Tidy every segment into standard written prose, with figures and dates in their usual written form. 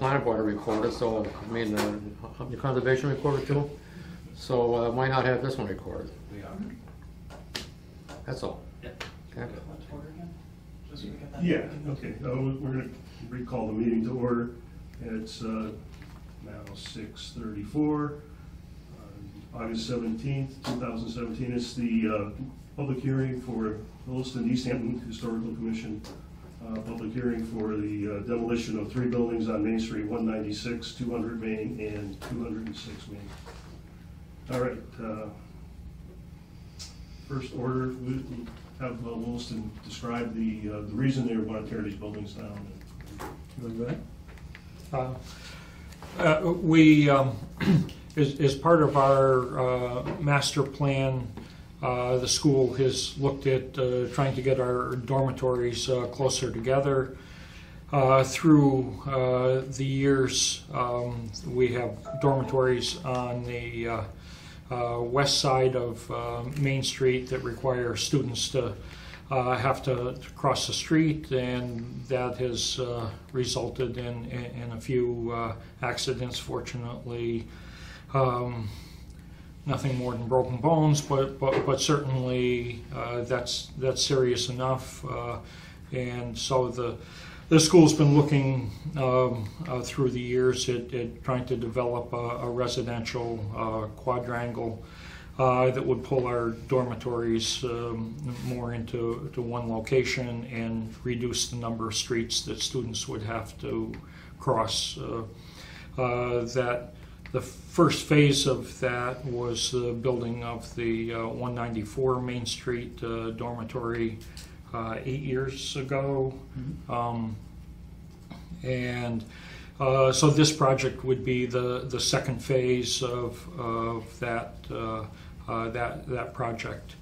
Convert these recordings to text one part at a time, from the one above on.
planning board to record it, so, I mean, the conservation recorded too, so why not have this one recorded? We are. That's all. Yeah. Okay. Yeah, okay. We're going to recall the meeting to order. It's now 6:34. August 17th, 2017 is the public hearing for Williston Easthampton Historical Commission. Public hearing for the demolition of 3 buildings on Main Street, 196, 200 Main, and 206 Main. All right. First order, we have Williston describe the reason they want to tear these buildings down. You want to go ahead? As part of our master plan, the school has looked at trying to get our dormitories closer together. Through the years, we have dormitories on the west side of Main Street that require students to have to cross the street, and that has resulted in a few accidents. Fortunately, nothing more than broken bones, but certainly that's serious enough. And so the school's been looking through the years at trying to develop a residential quadrangle that would pull our dormitories more into one location and reduce the number of streets that students would have to cross. The first phase of that was the building of the 194 Main Street dormitory 8 years ago. So this project would be the second phase of that project.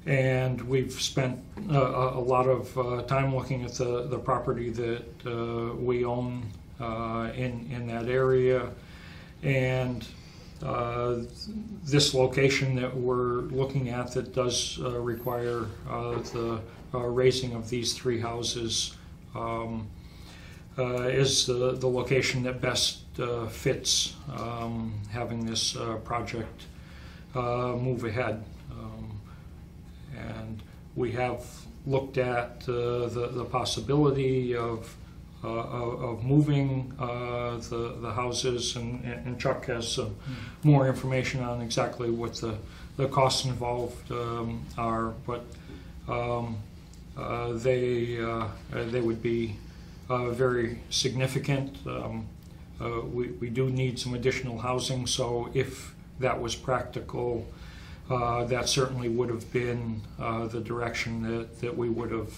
And we've spent a lot of time looking at the property that we own in that area, and this location that we're looking at that does require the raising of these 3 houses is the location that best fits having this project move ahead. And we have looked at the possibility of moving the houses, and Chuck has some more information on exactly what the costs involved are, but they would be very significant. We do need some additional housing, so if that was practical, that certainly would have been the direction that we would have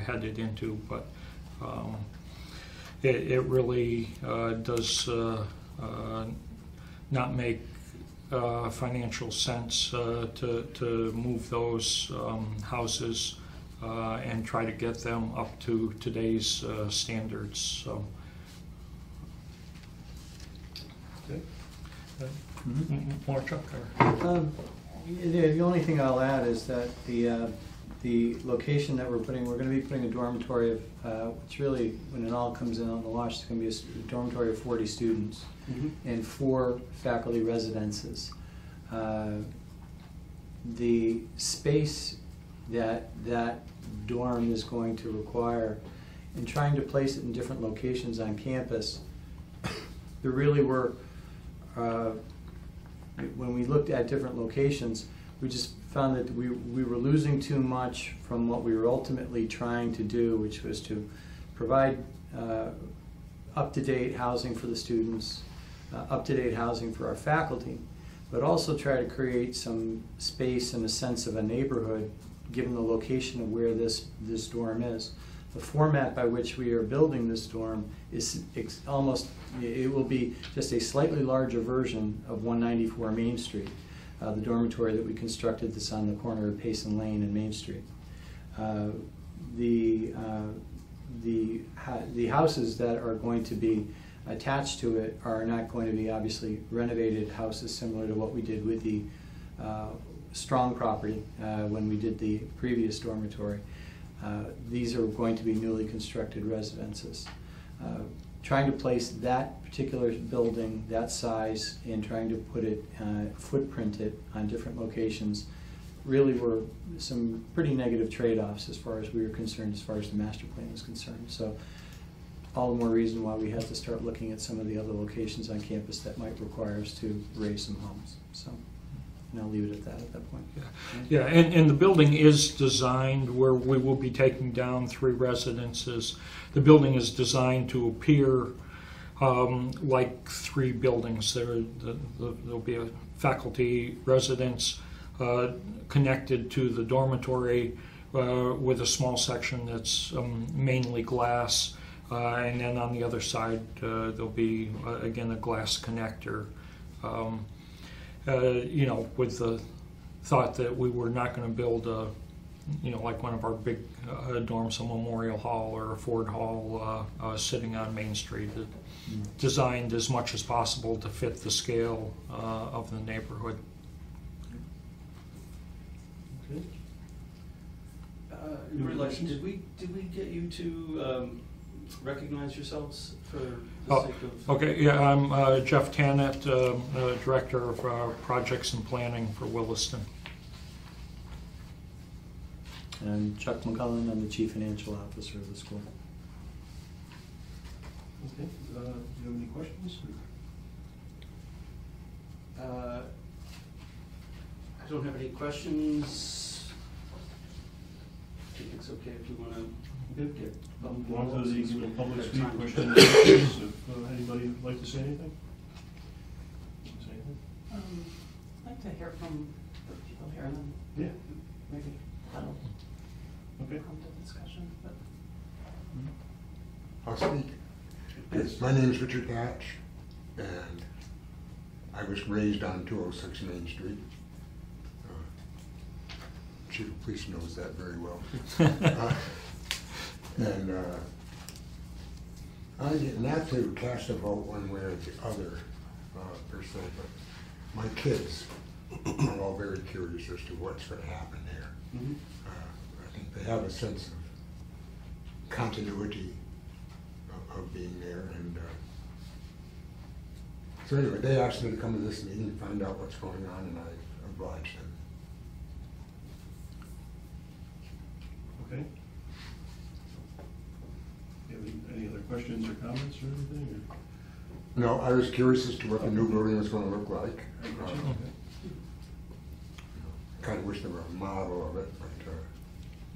headed into, but it really does not make financial sense to move those houses and try to get them up to today's standards. So. Okay. More, Chuck? The only thing I'll add is that the location that we're going to be putting a dormitory of, which really, when it all comes in on the wash, it's going to be a dormitory of 40 students and 4 faculty residences. The space that dorm is going to require, in trying to place it in different locations on campus, there really were, when we looked at different locations, we just found that we were losing too much from what we were ultimately trying to do, which was to provide up-to-date housing for the students, up-to-date housing for our faculty, but also try to create some space and a sense of a neighborhood given the location of where this dorm is. The format by which we are building this dorm is it will be just a slightly larger version of 194 Main Street, the dormitory that we constructed that's on the corner of Payson Lane and Main Street. The houses that are going to be attached to it are not going to be obviously renovated houses similar to what we did with the Strong property when we did the previous dormitory. These are going to be newly constructed residences. trying to place that particular building, that size, and trying to put it, footprint it on different locations, really were some pretty negative trade-offs as far as we were concerned, as far as the master plan was concerned. So all the more reason why we had to start looking at some of the other locations on campus that might require us to raise some homes. So, and I'll leave it at that point. Yeah, and the building is designed where we will be taking down 3 residences. The building is designed to appear like 3 buildings. There'll be a faculty residence connected to the dormitory with a small section that's mainly glass, and then on the other side there'll be again a glass connector. You know, with the thought that we were not going to build a, you know, like one of our big dorms, a Memorial Hall or a Ford Hall sitting on Main Street. Designed as much as possible to fit the scale of the neighborhood. Okay. Did we get you to recognize yourselves for the Oh, sake of? okay, yeah, I'm Jeff Tannett, Director of Projects and Planning for Williston. And Chuck McCullen, I'm the Chief Financial Officer of the school. Okay, do you have any questions? I don't have any questions. I think it's okay if you want to get. As long as these public speak questions, if anybody would like to say anything? Say anything? I'd like to hear from the people here and then Yeah, maybe that'll okay. come to discussion, but. I'll speak. Yes, my name is Richard Hatch, and I was raised on 206 Main Street. Chief of Police knows that very well. Not to cast a vote one way or the other, per se, but my kids are all very curious as to what's going to happen there. Mhm. I think they have a sense of continuity of being there, and so anyway, they asked me to come to this meeting and find out what's going on, and I obliged them. Okay. Do you have any other questions or comments or anything? No, I was curious as to what the new building was going to look like. Kind of wish there were a model of it, but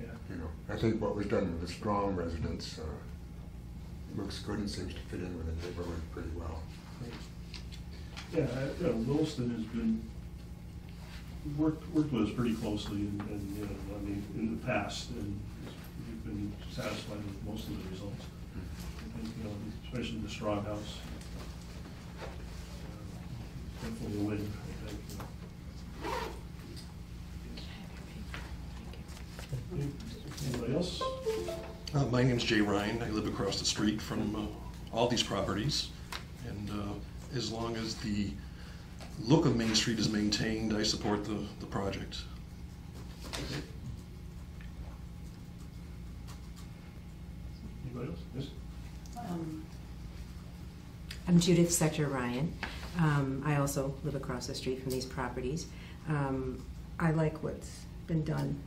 Yeah. you know, I think what was done with the Strong residence looks good and seems to fit in with the neighborhood pretty well. Yeah, you know, Williston has been, worked with us pretty closely and, you know, I mean, in the past, and we've been satisfied with most of the results. I think, you know, especially the Strong House. Definitely a win, I think. Anybody else? My name's Jay Ryan. I live across the street from all these properties. And as long as the look of Main Street is maintained, I support the project. Anybody else? Yes? I'm Judith Sector Ryan. I also live across the street from these properties. I like what's been done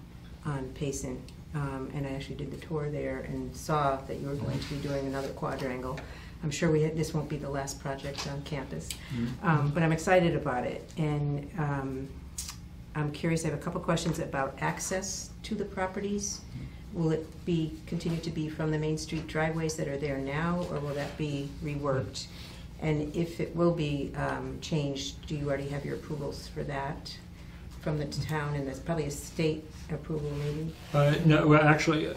on Payson, and I actually did the tour there and saw that you were going to be doing another quadrangle. I'm sure this won't be the last project on campus, but I'm excited about it. And I'm curious, I have a couple questions about access to the properties. Will it continue to be from the Main Street driveways that are there now, or will that be reworked? And if it will be changed, do you already have your approvals for that from the town? And there's probably a state approval maybe? No, well, actually,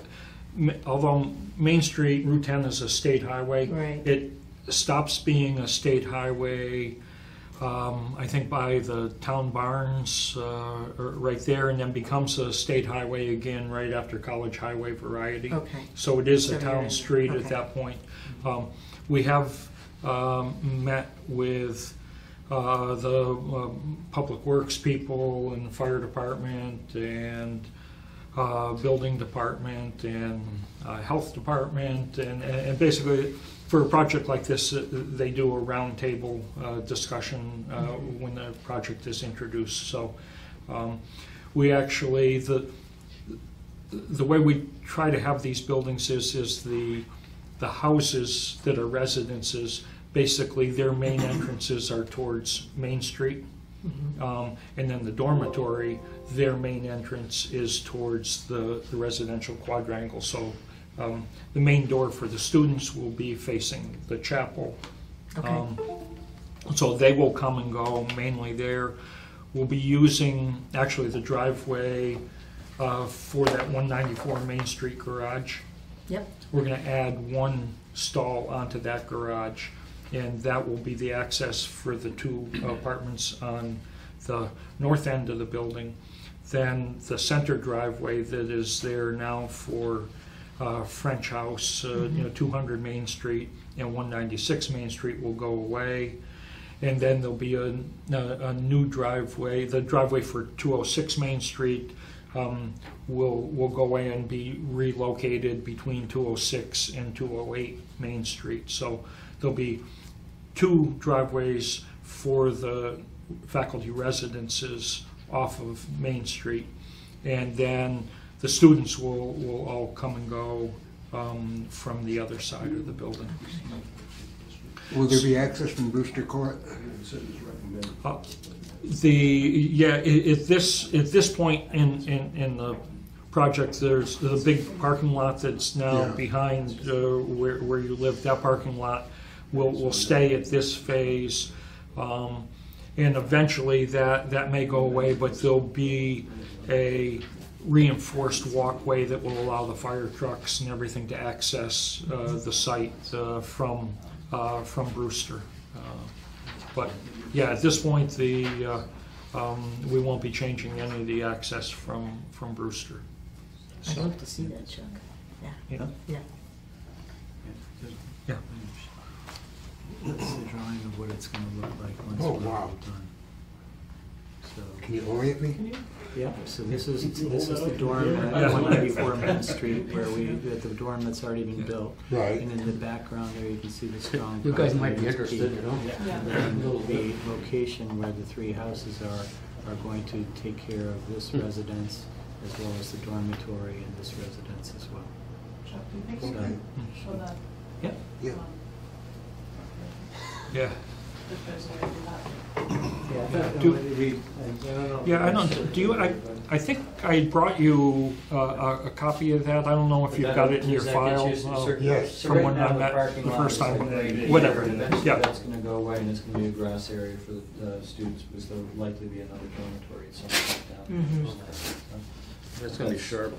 although Main Street, Route 10 is a state highway, Right. it stops being a state highway, I think by the town barns right there, and then becomes a state highway again right after College Highway Variety. Okay. So it is So a you're town in- street okay. at that point. We have met with the Public Works people and Fire Department and Building Department and Health Department, and basically for a project like this, they do a roundtable discussion when the project is introduced. So we actually, the way we try to have these buildings is the houses that are residences, basically their main entrances are towards Main Street. And then the dormitory, their main entrance is towards the residential quadrangle. So the main door for the students will be facing the chapel. Okay. So they will come and go mainly there. We'll be using actually the driveway for that 194 Main Street garage. Yep. We're going to add one stall onto that garage, and that will be the access for the two apartments on the north end of the building. Then the center driveway that is there now for French House, 200 Main Street and 196 Main Street will go away. And then there'll be a new driveway. The driveway for 206 Main Street will go away and be relocated between 206 and 208 Main Street. So there'll be two driveways for the faculty residences off of Main Street. And then the students will all come and go from the other side of the building. Will there be access from Brewster Court? At this point in the project, there's the big parking lot that's now Yeah. behind where you live. That parking lot will stay at this phase, and eventually that may go away, but there'll be a reinforced walkway that will allow the fire trucks and everything to access the site from Brewster. But yeah, at this point, we won't be changing any of the access from Brewster. I'd love to see that, Chuck. Yeah. Yeah. Yeah. Yeah. That's the drawing of what it's gonna look like once Oh, we're wow. all done. So, Can you orient me? yeah, so this is the dorm Yeah. at 194 Main Street where the dorm that's already been built. Right. And in the background there, you can see the strong. You guys might be property interested, you know? And then the location where the three houses are going to take care of this residence as well as the dormitory and this residence as well. Chuck, do you think So, we can show that? yeah. Yeah. Yeah. If there's a way to do that? Yeah, I don't, do you, I think I brought you a copy of that. I don't know if you've got it in your file. Yes. So From right when now, I the met parking the lot first is time, like whatever, eventually yeah. that's gonna go away and it's gonna be a grass area for the students because there'll likely be another dormitory at some point down. It's gonna be sharp.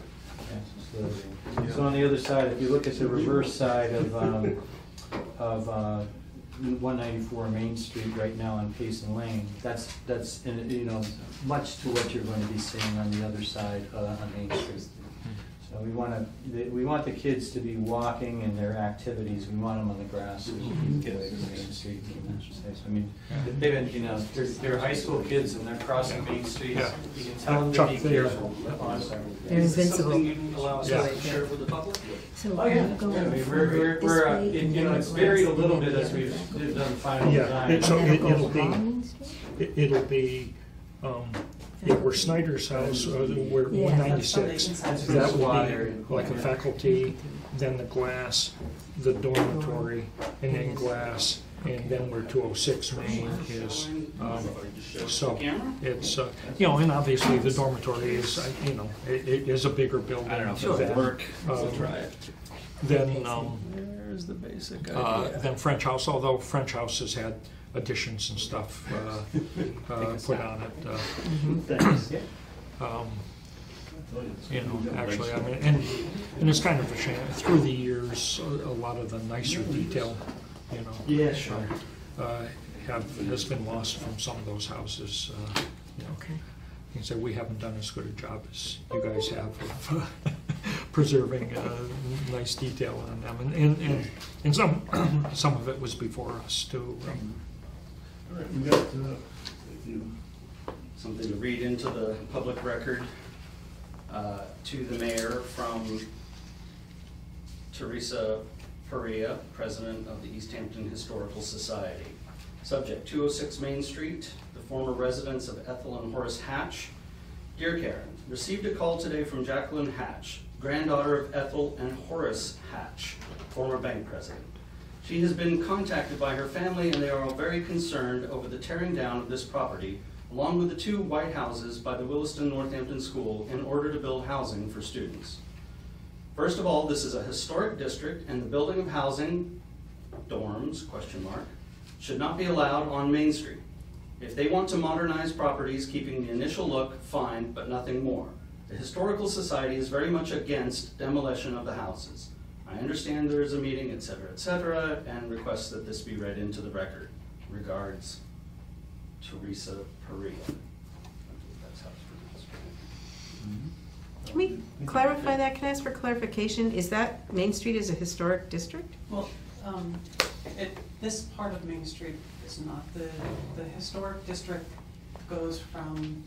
So on the other side, if you look at the reverse side of 194 Main Street right now on Payson Lane, that's much to what you're going to be seeing on the other side on Main Street. So we want the kids to be walking in their activities. We want them on the grass so we can get away from Main Street and exercise. I mean, they've been, they're high school kids and they're crossing Main Street. Yeah. You can tell them Chuck, to be they're- careful. Oh, I'm sorry. They're invincible. Allow us Yeah. to share with the public? So Oh, yeah. going I mean, forward we're, this way and then it's the varied a glass little and bit then as the we've other. done final Yeah, design. so And then it'll go be, along Main Street? it'll be, where Snyder's house, where Yeah. 196, That's that wide would area. be like a faculty, then the glass, the dormitory, and then glass, and then where 206 Main is. So it's, and obviously the dormitory is, it is a bigger building. I don't know if than, it'll work. um, We'll try it. Then, There's the basic then French House, although French House has had additions and stuff put on it. Thanks. Actually, I mean, and it's kind of a shame. Through the years, a lot of the nicer detail, Yeah, sure. has been lost from some of those houses. Okay. You can say we haven't done as good a job as you guys have of preserving nice detail on them, and some of it was before us too. All right, we got, Something to read into the public record to the mayor from Teresa Perea, President of the Easthampton Historical Society. Subject, 206 Main Street, the former residence of Ethel and Horace Hatch. Dear Karen, received a call today from Jacqueline Hatch, granddaughter of Ethel and Horace Hatch, former bank president. She has been contacted by her family and they are all very concerned over the tearing down of this property, along with the 2 white houses by the Williston Northampton School in order to build housing for students. First of all, this is a historic district and the building of housing, dorms, ? Should not be allowed on Main Street. If they want to modernize properties, keeping the initial look, fine, but nothing more. The Historical Society is very much against demolition of the houses. I understand there is a meeting, etc., and request that this be read into the record. Regards, Teresa Perea. I believe that's how it's pronounced. Can we clarify that? Can I ask for clarification? Is that Main Street is a historic district? Well, this part of Main Street is not. The historic district goes from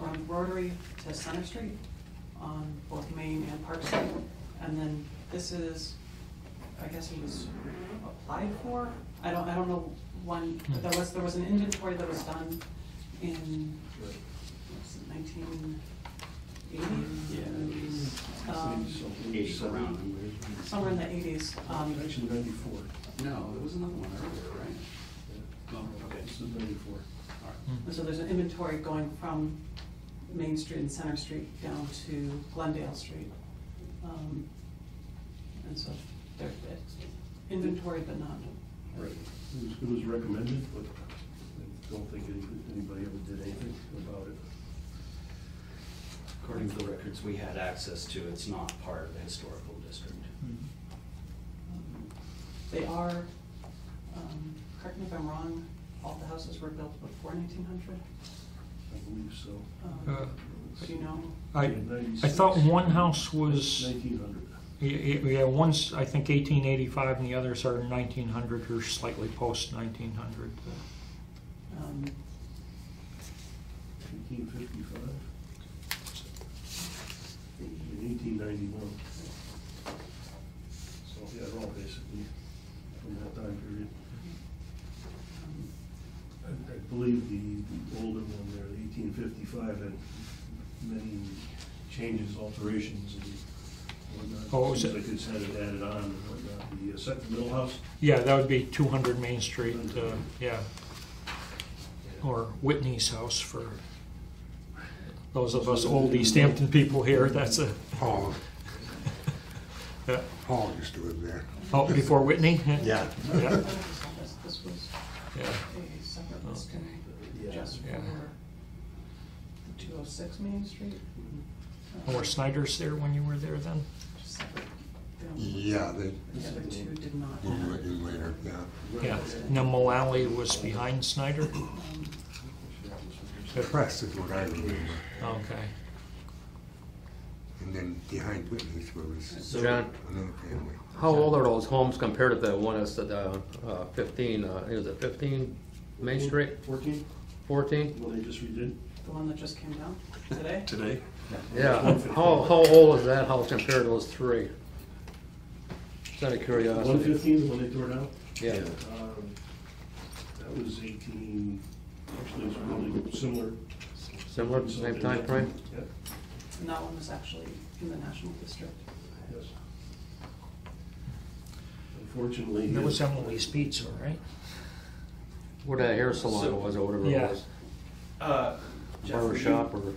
around Rotary to Center Street on both Main and Park Street. And then this is, I guess it was applied for. I don't know when, but there was an inventory that was done in 1980. Around. Somewhere in the 80s. Actually, 94. No, there was another one earlier, right? Oh, okay. This is 94. All right. So there's an inventory going from Main Street and Center Street down to Glendale Street. And so it's inventory, but not. Right. It was recommended, but I don't think anybody ever did anything about it. According to the records we had access to, it's not part of the historical district. They are, correct me if I'm wrong, all the houses were built before 1900? I believe so. Do you know? I thought one house was, 1900. yeah, one's I think 1885 and the others are 1900 or slightly post 1900. 1855. In 1891. So, yeah, they're all basically from that time period. I believe the older one there, the 1855, had many changes, alterations, and whatnot. Oh, is Seems it? like it's had it added on and whatnot. The second middle house? Yeah, that would be 200 Main Street, yeah. Or Whitney's house for those of us old Easthampton people here, that's a, Paul, yeah. Paul used to live there. Oh, before Whitney? Yeah. Yeah. This was Yeah. a separate listing just for Yeah. the 206 Main Street. Were Snyder's there when you were there then? Just separate. Yeah, they The other two did not. moved it in later, yeah. Yeah. Now Mullally was behind Snyder? The press is what I remember. Okay. And then behind Whitney's was So, John, another family. how old are those homes compared to the one that's at 15, is it 15 Main Street? 14, 14? what they just redid? The one that just came down today? Today? Yeah, how old is that house compared to those 3? Just out of curiosity. 115, the one they tore down? Yeah. That was 18, actually, it's really similar. Similar, same time frame? Yeah, And that one was actually in the National District. yes. Unfortunately. That was Emily's Pizza, right? Where that hair salon was or whatever it Yeah. was. Jeff, Barber would shop you- or?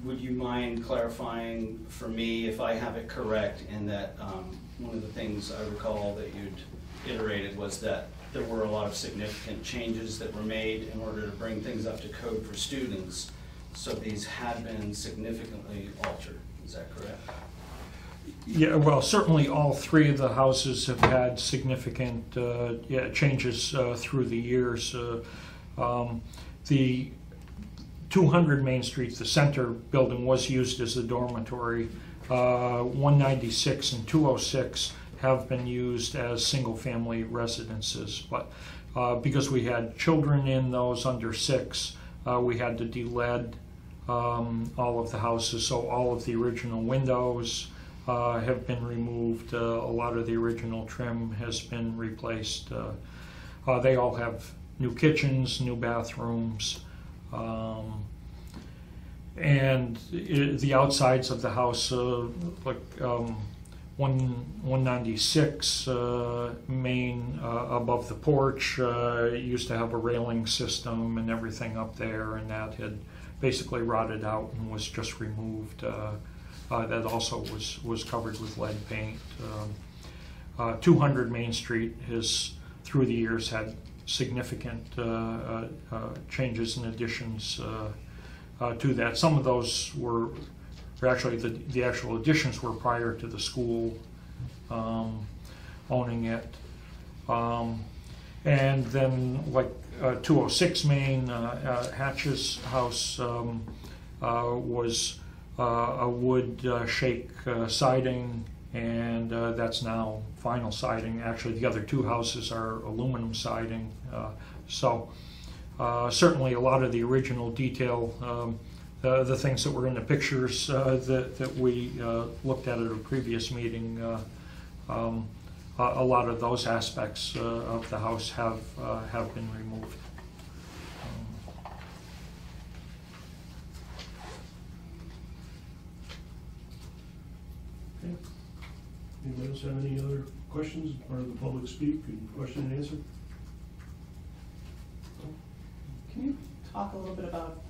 Would you mind clarifying for me if I have it correct in that one of the things I recall that you'd iterated was that there were a lot of significant changes that were made in order to bring things up to code for students, so these had been significantly altered, is that correct? Yeah, well, certainly all 3 of the houses have had significant changes through the years. The 200 Main Street, the center building, was used as a dormitory. 196 and 206 have been used as single-family residences, but because we had children in those under 6, we had to de-lead all of the houses, so all of the original windows, have been removed. A lot of the original trim has been replaced. They all have new kitchens, new bathrooms, and the outsides of the house, like 196 Main above the porch, used to have a railing system and everything up there, and that had basically rotted out and was just removed. That also was covered with lead paint. 200 Main Street has, through the years, had significant changes and additions to that. Some of those were actually the actual additions were prior to the school owning it. And then, like 206 Main, Hatch's house was a wood shake siding, and that's now vinyl siding. Actually, the other two houses are aluminum siding. So certainly a lot of the original detail, the things that were in the pictures that we looked at a previous meeting, a lot of those aspects of the house have been removed. Okay. Anybody else have any other questions, or the public speak and question and answer? Can you talk a little bit about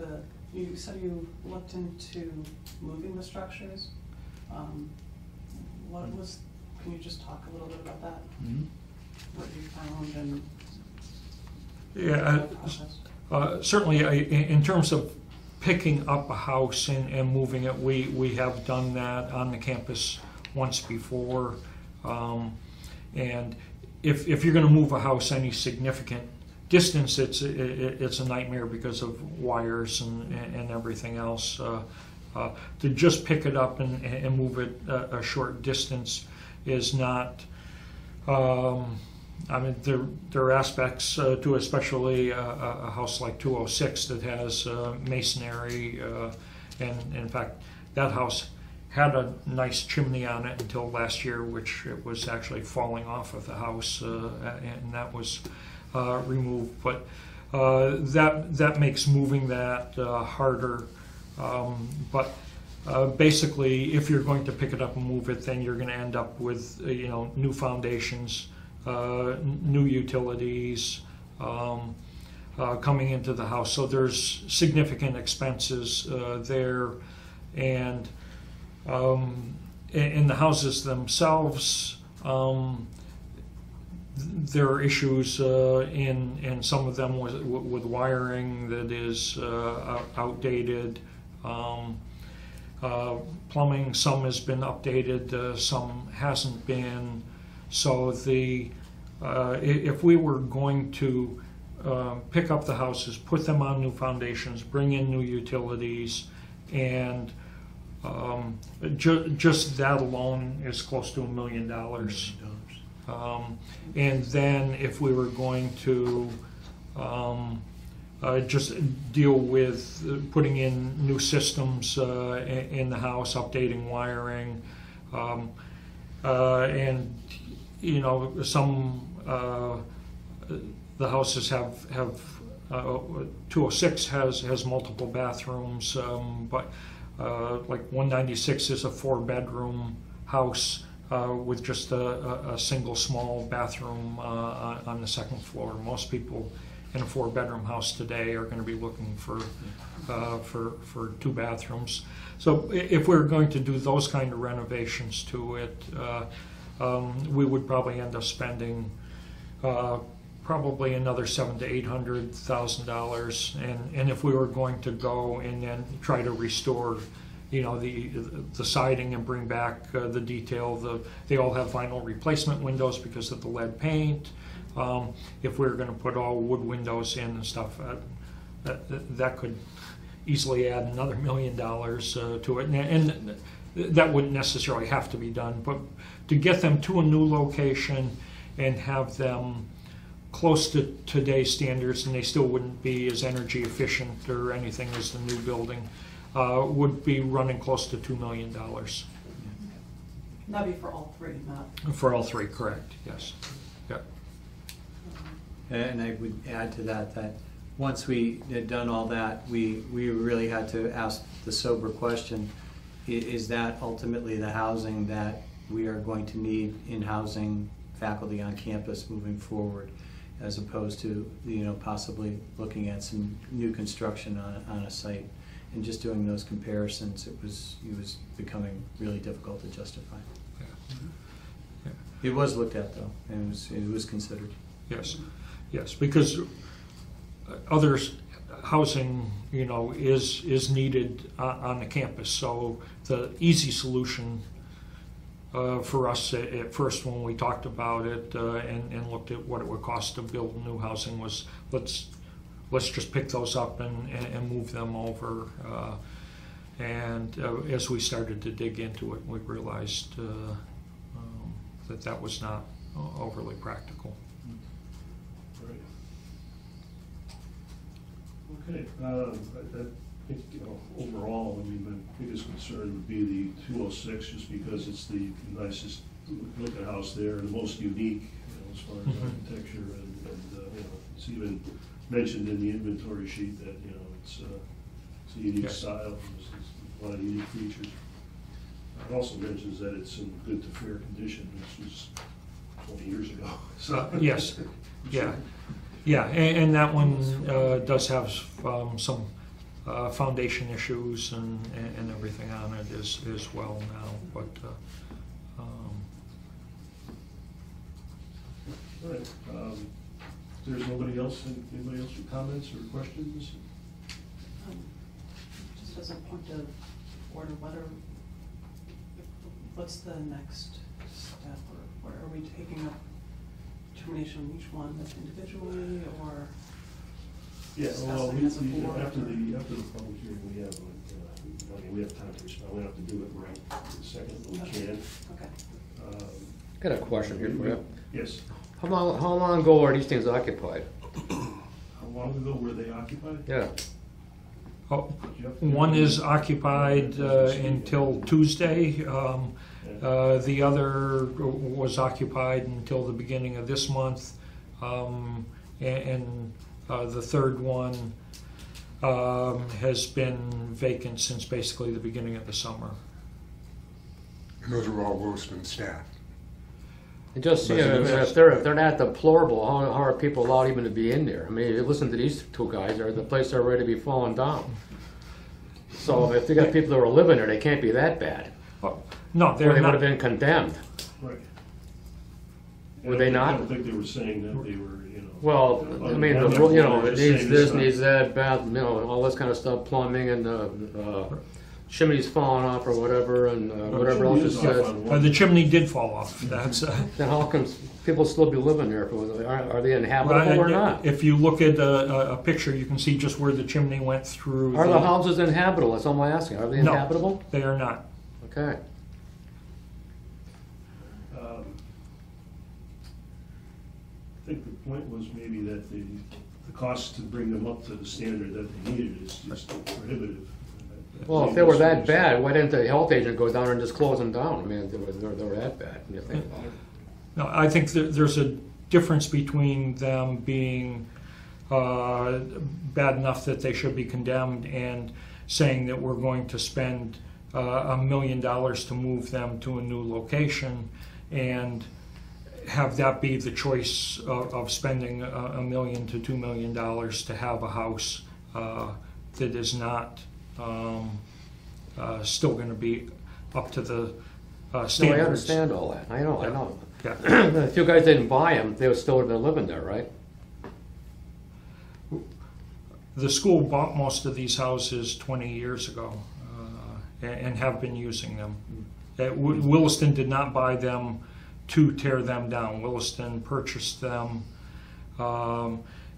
you said you looked into moving the structures? Can you just talk a little bit about that? Mm-hmm. What you found and Yeah, the process? certainly in terms of picking up a house and moving it, we have done that on the campus once before. And if you're going to move a house any significant distance, it's a nightmare because of wires and everything else. To just pick it up and move it a short distance is not. I mean, there are aspects to, especially a house like 206 that has masonry, and in fact, that house had a nice chimney on it until last year, which it was actually falling off of the house, and that was removed. But that makes moving that harder. But basically, if you're going to pick it up and move it, then you're going to end up with new foundations, new utilities coming into the house. So there's significant expenses there, and in the houses themselves, there are issues in some of them with wiring that is outdated. Plumbing, some has been updated, some hasn't been. So if we were going to pick up the houses, put them on new foundations, bring in new utilities, and just that alone is close to $1 million. And then if we were going to just deal with putting in new systems in the house, updating wiring, and some the houses have 206 has multiple bathrooms, but like 196 is a 4-bedroom house with just a single small bathroom on the second floor. Most people in a 4-bedroom house today are going to be looking for 2 bathrooms. So if we're going to do those kind of renovations to it, we would probably end up spending probably another $700,000 to $800,000. And if we were going to go and then try to restore, the siding and bring back the detail, they all have vinyl replacement windows because of the lead paint. If we were going to put all wood windows in and stuff, that could easily add another $1 million to it, and that wouldn't necessarily have to be done. But to get them to a new location and have them close to today's standards, and they still wouldn't be as energy efficient or anything as the new building, would be running close to $2 million. That'd be for all three, not. For all three, correct, yes. Yeah. And I would add to that, that once we had done all that, we really had to ask the sober question, is that ultimately the housing that we are going to need in housing faculty on campus moving forward, as opposed to, possibly looking at some new construction on a site, and just doing those comparisons, it was becoming really difficult to justify. Yeah. It was looked at though, and it was considered. Yes, because others housing, is needed on the campus. So the easy solution for us at first when we talked about it and looked at what it would cost to build new housing was let's just pick those up and move them over. And as we started to dig into it, we realized that was not overly practical. Right. Okay, I think, overall, I mean, my biggest concern would be the 206, just because it's the nicest looking house there, the most unique, as far as architecture, and it's even mentioned in the inventory sheet that, it's a unique style, there's a lot of unique features. It also mentions that it's in good to fair condition, which was 20 years ago. So. Yes, yeah, and that one does have some foundation issues and everything on it as well now, but All right, there's anybody else with comments or questions? Just as a point of order, what's the next step, or are we taking up determination on each one individually, or Yeah, well, discussing as a board? after the public hearing, we have, we have time to respond. We don't have to do it right this second, but we can. Okay. I got a question here for you. Yes. How long ago were these things occupied? How long ago were they occupied? Yeah. oh, one is occupied until Tuesday. The other was occupied until the beginning of this month, and the third one has been vacant since basically the beginning of the summer. And those are all Williston staff. And just, if they're not deplorable, how are people allowed even to be in there? I mean, you listen to these two guys, the place are ready to be falling down. So if they got people that are living there, they can't be that bad. No, Or they're they would not. have been condemned. Right. Were they not? I don't think they were saying that they were, Well, I mean, it needs this, needs that, bath, all this kind of stuff, plumbing, and chimney's falling off or whatever, and whatever else is said. The chimney did fall off. That's Then how can people still be living there? Are they inhabitable or not? If you look at a picture, you can see just where the chimney went through. Are the houses inhabitable? That's all I'm asking. Are they No. inhabitable? They are not. Okay. I think the point was maybe that the cost to bring them up to the standard that they needed is just prohibitive. Well, if they were that bad, why didn't the health agent go down and just close them down? I mean, they were that bad, when you think about it. No, I think there's a difference between them being bad enough that they should be condemned and saying that we're going to spend $1 million to move them to a new location and have that be the choice of spending $1 million to $2 million to have a house that is not still going to be up to the standards. No, I understand all that. I know. Yeah. If you guys didn't buy them, they would still have been living there, right? The school bought most of these houses 20 years ago and have been using them. Williston did not buy them to tear them down. Williston purchased them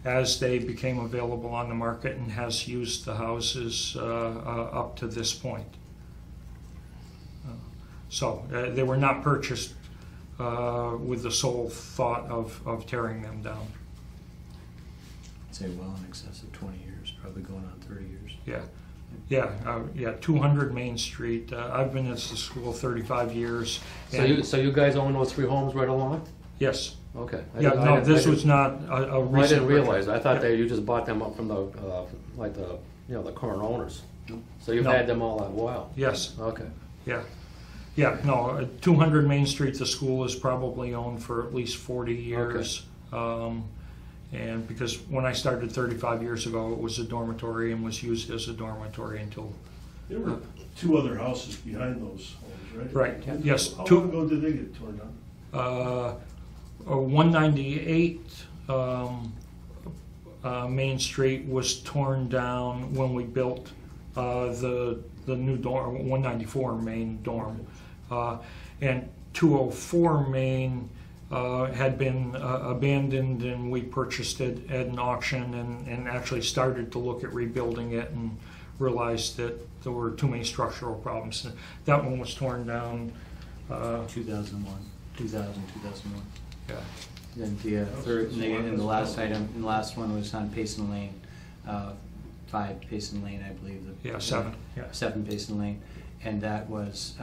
as they became available on the market and has used the houses up to this point. So they were not purchased with the sole thought of tearing them down. I'd say well in excess of 20 years, probably going on 30 years. Yeah, Yeah, 200 Main Street. I've been at the school 35 years. and- So you guys own those 3 homes right along? Yes. Okay. Yeah, no, this was not a recent. I didn't realize. purchase. I thought Yeah. you just bought them up from the, like the, the current owners. So you've No. had them all that while? Yes, Okay. yeah. Yeah, no, 200 Main Street, the school is probably owned for at least 40 years. And because when I started 35 years ago, it was a dormitory and was used as a dormitory until, There were 2 other houses behind those homes, right? right, yes. How 2 long ago did they get torn down? 198 Main Street was torn down when we built the new dorm, 194 Main dorm. And 204 Main had been abandoned, and we purchased it at an auction and actually started to look at rebuilding it and realized that there were too many structural problems. That one was torn down. 2001, 2001. Yeah. Then the third, and the last item, and the last one was on Payson Lane, 5 Payson Lane, I believe. Yeah, 7. Yeah. 7 Payson Lane, and that was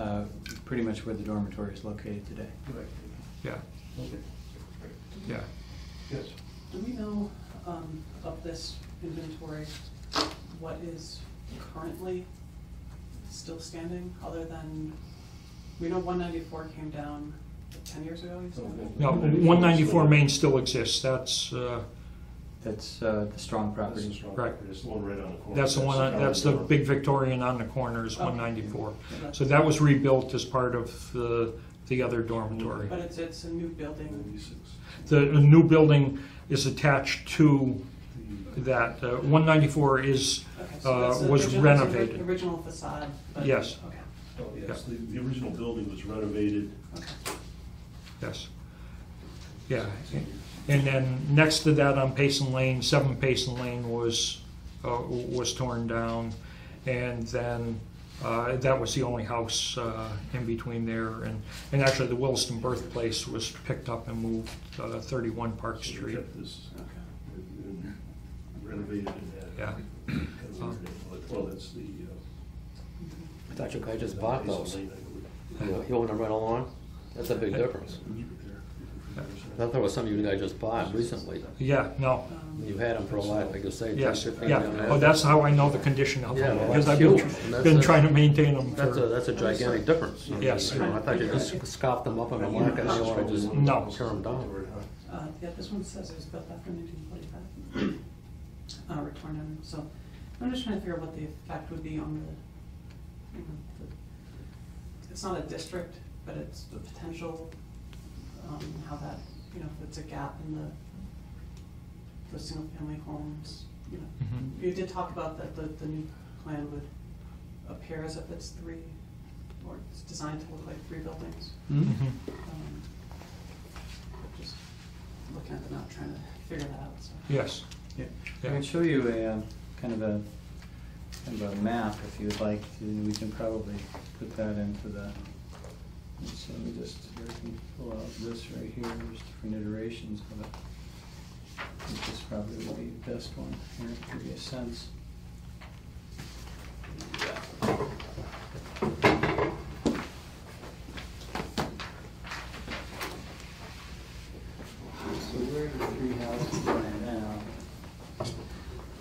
pretty much where the dormitory is located today. Right. Yeah. Okay. Yeah. Yes. Do we know of this inventory, what is currently still standing, other than, we know 194 came down 10 years ago, you said? No, 194 Main still exists. That's That's the Strong That's the property. strong Right. property. That's the one right on the corner. that's the one. That's the dorm. big Victorian on the corner is Oh. 194. Yeah, So that was rebuilt as part of the other dormitory. But it's a new building. 96. The new building is attached to that. 194 is Okay, so it's the was original- renovated. it's the original facade, but. Yes. Okay, Oh, yes, the original building was renovated. okay. Yes. Yeah. And then next to that on Payson Lane, 7 Payson Lane was torn down, and then that was the only house in between there. And actually, the Williston birthplace was picked up and moved 31 Park So we Street. kept this Okay. and renovated and Yeah. converted it. Well, that's the. I thought you guys just bought Payson those. Lane, I believe. You own them right along? That's a big difference. I thought that was something you guys just bought recently. Yeah, no, You had them for a while, like you say. 10, yes, 15 yeah. years. Oh, that's how I know the condition of Yeah, them, well, because that's I've been, huge. And that's been a- trying to maintain them for, That's a gigantic difference. Yes. You know, I thought you just scoffed them up on the market and you want to just No. tear them down. Yeah, this one says it was built after 1945. Or torn down, so I'm just trying to figure out what the effect would be on it's not a district, but it's the potential, how that, if it's a gap in the single-family homes, Mhm. You did talk about that the new plan would appear as if it's 3, or it's designed to look like 3 buildings. Mhm. Just looking at the map, trying to figure that out, so. Yes. Yeah. Yeah. I can show you a kind of a map if you'd like to. We can probably put that into the. So let me just here, I can pull out this right here. There's different iterations of it. I think this probably would be the best one here to give you a sense. So where the 3 houses are now?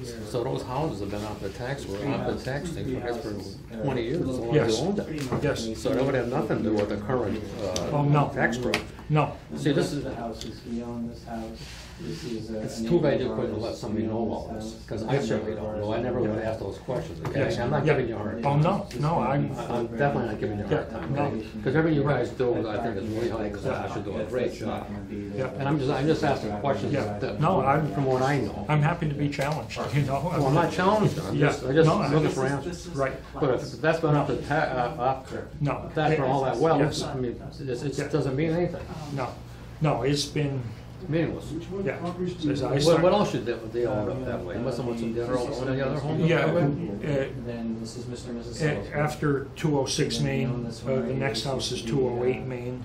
Here. So those houses have been off the tax, were off the tax thing for 20 years, as long as Yes. you owned it. Yes. So that would have nothing to do with the current Oh, no. tax rate. No, See, this is- the houses, we own this house. This is It's too bad you couldn't let somebody know all this, because I certainly don't know. I never would ask those questions. Okay? I'm not giving you a hard oh, time. no, I'm, I'm definitely not giving you a hard time. No. Because everything you guys do, I think is really high class. You should do a great job. And I'm just asking questions Yeah. that, No, I'm- from what I know. I'm happy to be challenged, you know? Well, I'm not challenged. I'm Yeah. just No, looking for This answers. is Right. But if that's been off the No. that for all that well, Yes. I mean, it doesn't mean anything. No, it's been, Meaningless. yeah. As I What started- else should they own up that way? Must have went to the other homes? Yeah, Then this is Mr. and Mrs. Salisbury. after 206 Main, the next house is 208 Main.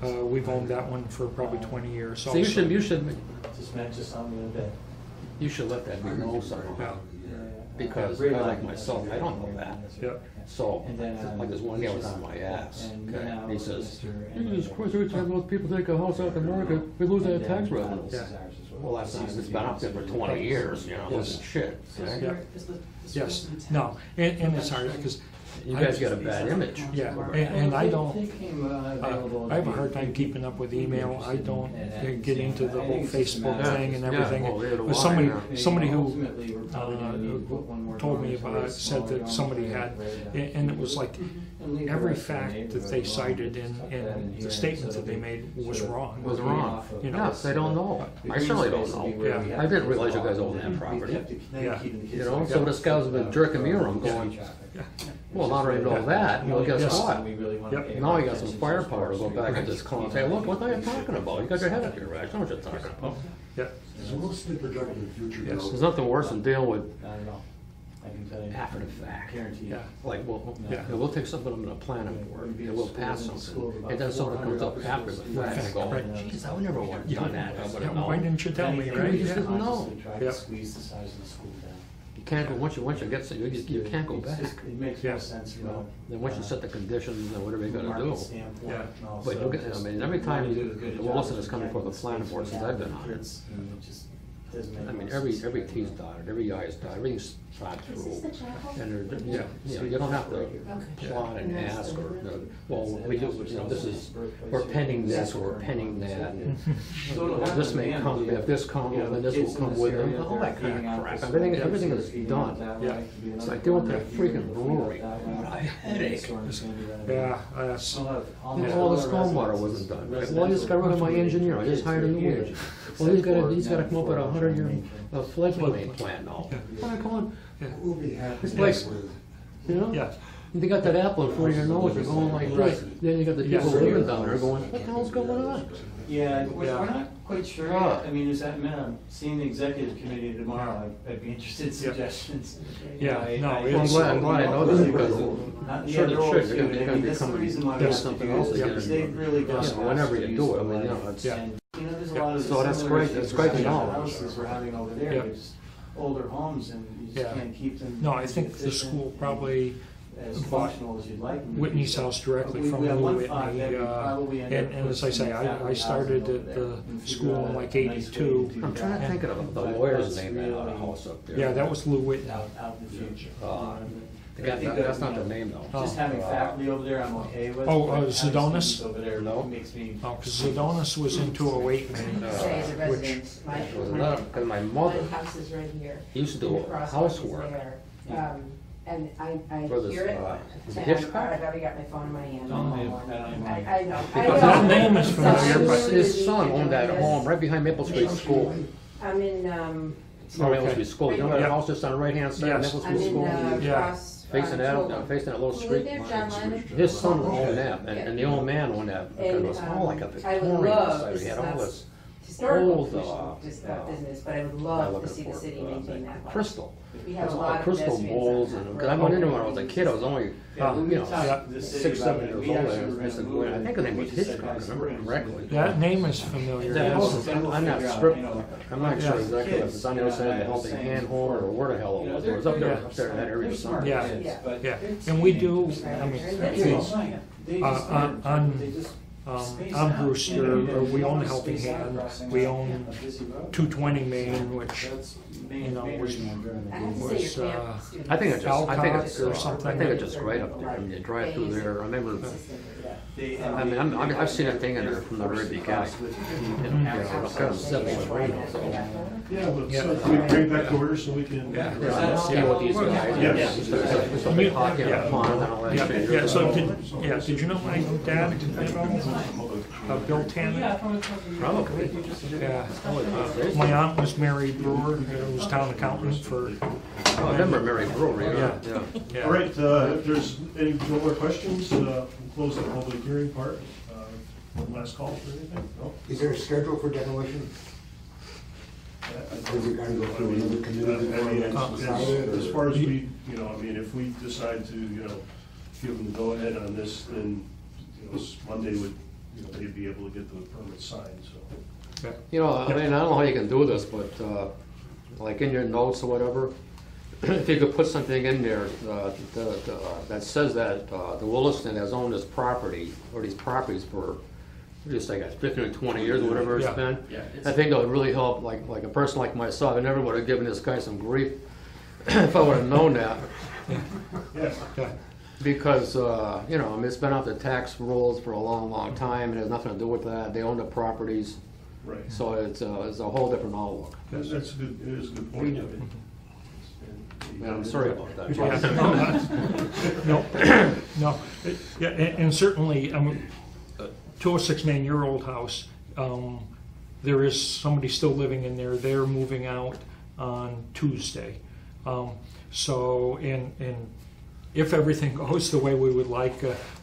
We've owned that one for probably 20 years So also. you should Just met just on the other day. let that be known somehow. Yeah. because I like myself, I don't know that. Yeah. So, like this one guy was on my ass, okay? He says, Jesus Christ, every time those people take a house out the market, we lose that tax revenue. Yeah. Well, that's not, it's been up there for 20 years, you know, Yes. this is shit, okay? Yeah. Yes, no, and it's hard, because. You guys got a bad image. Yeah, and I don't, I have a hard time keeping up with email. I don't get into the whole Facebook thing and everything. Yeah, well, neither do But I, somebody who told me about it said that somebody had, and it was like, every fact that they cited in the statement that they made was wrong. Was wrong. You know. Yes, they don't know. I certainly don't know. Yeah. I didn't realize you guys owned that property. Yeah. You know, so this guy's been jerking me around going, well, now that I know that, well, guess Yes. what? Yep. Now you got some firepower to go back and just call and say, look, what are you talking about? You got your head up your ass, I know what you're talking about. Yeah, So we'll stay projected in the future, Yes. though. There's nothing worse than dealing with I don't know. I can tell you. after the fact. Guarantee you. yeah. Like, Yeah. we'll take something I'm gonna plan it for, and we'll pass something, and then something comes up after the fact, and I go, Right. geez, I would never would have done that, I would Yeah, have why known. didn't you tell me, You right? just Yeah. didn't know. Try Yeah. to squeeze the size of the school down. You can't go, once you get, you can't go It's back. just- It makes Yeah. more sense, you know. Then once you set the conditions and whatever you're gonna market do. standpoint Yeah. and also But you'll get, I just mean, every time wanna you, do as good a Wilson job has as come we before can the with planning space board we since have I've been for on it. kids, and it just doesn't make I mean, no every sense. T's dotted, every I is dotted, everything's thought Is this through. the chapel? And there, you know, you don't have to plot and ask or, well, we do, you know, this is, we're pending this or we're pending that. and This may come, if this comes, then this will come with it, all that kind of crap. Everything is done. Yeah. It's like they went to a freaking brewery. What a headache. Yeah, that's, All the stormwater wasn't done. Like, well, I just got rid of my engineer, I just hired a new engineer. Well, he's gotta come up with a 100-year floodplain plan now. What am I calling? We'll be happy It's like- with. You know? yeah, They got that apple in front of your nose, you're going like this. Then you got the people Yeah. living down there going, what the hell's going on? Yeah, we're Yeah. not quite sure Ah. yet. I mean, is that, I'm seeing the executive committee tomorrow. I'd be interested in suggestions. Yeah, no, Well, I'm it's- glad I know this because Yeah, sure, they're sure, always you're good. gonna I mean, be that's the coming, reason why we get have something to do else this, to because get in. they've really got You know, whenever you do it, I mean, you know, it's, Yeah. And, you know, there's a lot of So that's similar great. issues That's we're great to having in know. the houses we're having over there. Yeah. They're just older homes and you just Yeah. can't keep them. no, I think the efficient school probably as bought functional as you'd like them to be. Whitney's house directly We- from we have Lou one Whitney, thought that we probably end up and as I putting say, some I family started housing at over the there and school figure in out like a nice way to '82. do I'm trying to that. think of the But lawyer's that's name that had a really house up there. Yeah, that was Lou Whitney. Out in the future. The guy- that's not the name though. Just having faculty over there, I'm okay with. Oh, but having Zedonis? students over there No. makes me. Oh, because Zedonis was in 208, Say man, as a which, resident, my, It was my, not, because my mother my house is right here. used to do The crosswalk is housework. there. And I For this, hear it, is it and Hitchcock? I've already got my phone in my hand. Don't leave. I know. Because that name is familiar, but His son owned that home right behind Maple Street School. I'm in, Or Maple Okay. Street School, you know that Yeah. house just on the right-hand side of Yes. Maple I'm Street in, School? Yeah. across. Facing that, facing that little Who street. lived there, John Lennon? His son owned that, and the old man owned that, because it was all like a I would Victorian love, site, this he is had all not this historical old, commission, just business, but I would I'm love looking to see the for it, city maintain that. crystal. We There's have a all lot of crystal pedestrians bowls, on and, that because I road. went in there when I was a kid, I was only, Yeah, you know, Yeah. 6, 7 years old, and I said, well, I think the name was Hitchcock, I remember correctly. that name is familiar. That house yes. is, I'm not stripped, I'm not sure exactly if it's on the other side of the Helping Hand Home, or where the hell it was, it was up there in that area somewhere. Yeah. Yeah, and we do, I mean, on Brewster, we own the Helping Hand, we own 220 Main, which, you know, was, I have to say was, your camp students. I think it's just, I think it's, Alcott or something. I think it's just right up there, I mean, you drive through there, I remember, I mean, I've seen a thing in there from the very beginning. You know, it's kind of settling right now, so. Yeah, but so can we bring back to order so we can? Yeah, see what these guys, Yes. just a big hockey on a pond and all that yeah, shit. yeah, so did you know my dad, Bill Tannen? Probably. Yeah, my aunt was Mary Brewer, who was town accountant for, Oh, I remember Mary Brewery, yeah. yeah. All right, if there's any more questions, we'll close the public hearing part. One last call for anything? No? Is there a schedule for demolition? Or is it gonna go through another committee before that's decided, or? As far as we, you know, I mean, if we decide to, you know, give them the go-ahead on this, then, you know, Monday would, you know, they'd be able to get the permit signed, so. You know, I mean, I don't know how you can do this, but, like in your notes or whatever, if you could put something in there that says that the Williston has owned this property, or these properties for, just like 15 or 20 years, or whatever it's Yeah. been. Yeah, it's- I think that would really help, like a person like myself. I never would have given this guy some grief if I would have known that. Yes. Yeah. Because, you know, I mean, it's been off the tax rolls for a long, long time. It has nothing to do with that. They own the properties, Right. so it's a whole different outlook. That's a good, it is a good point. Yeah, I'm sorry about that. No, no, yeah, and certainly, 206 Main, your old house, there is somebody still living in there. They're moving out on Tuesday. So, and if everything goes the way we would like,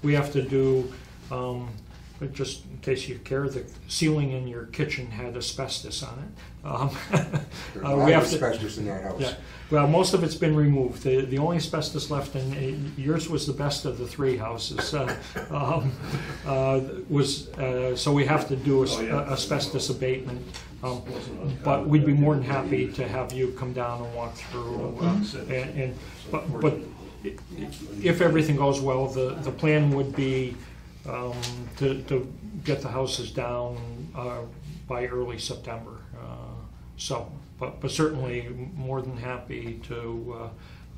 we have to do, but just in case you care, the ceiling in your kitchen had asbestos on it. There's a lot we of have to, asbestos in that house. yeah, well, most of it's been removed. The only asbestos left, and yours was the best of the three houses, so we have to do asbestos abatement. But we'd be more than happy to have you come down and walk through. But if everything goes well, the plan would be to get the houses down by early September. But certainly more than happy to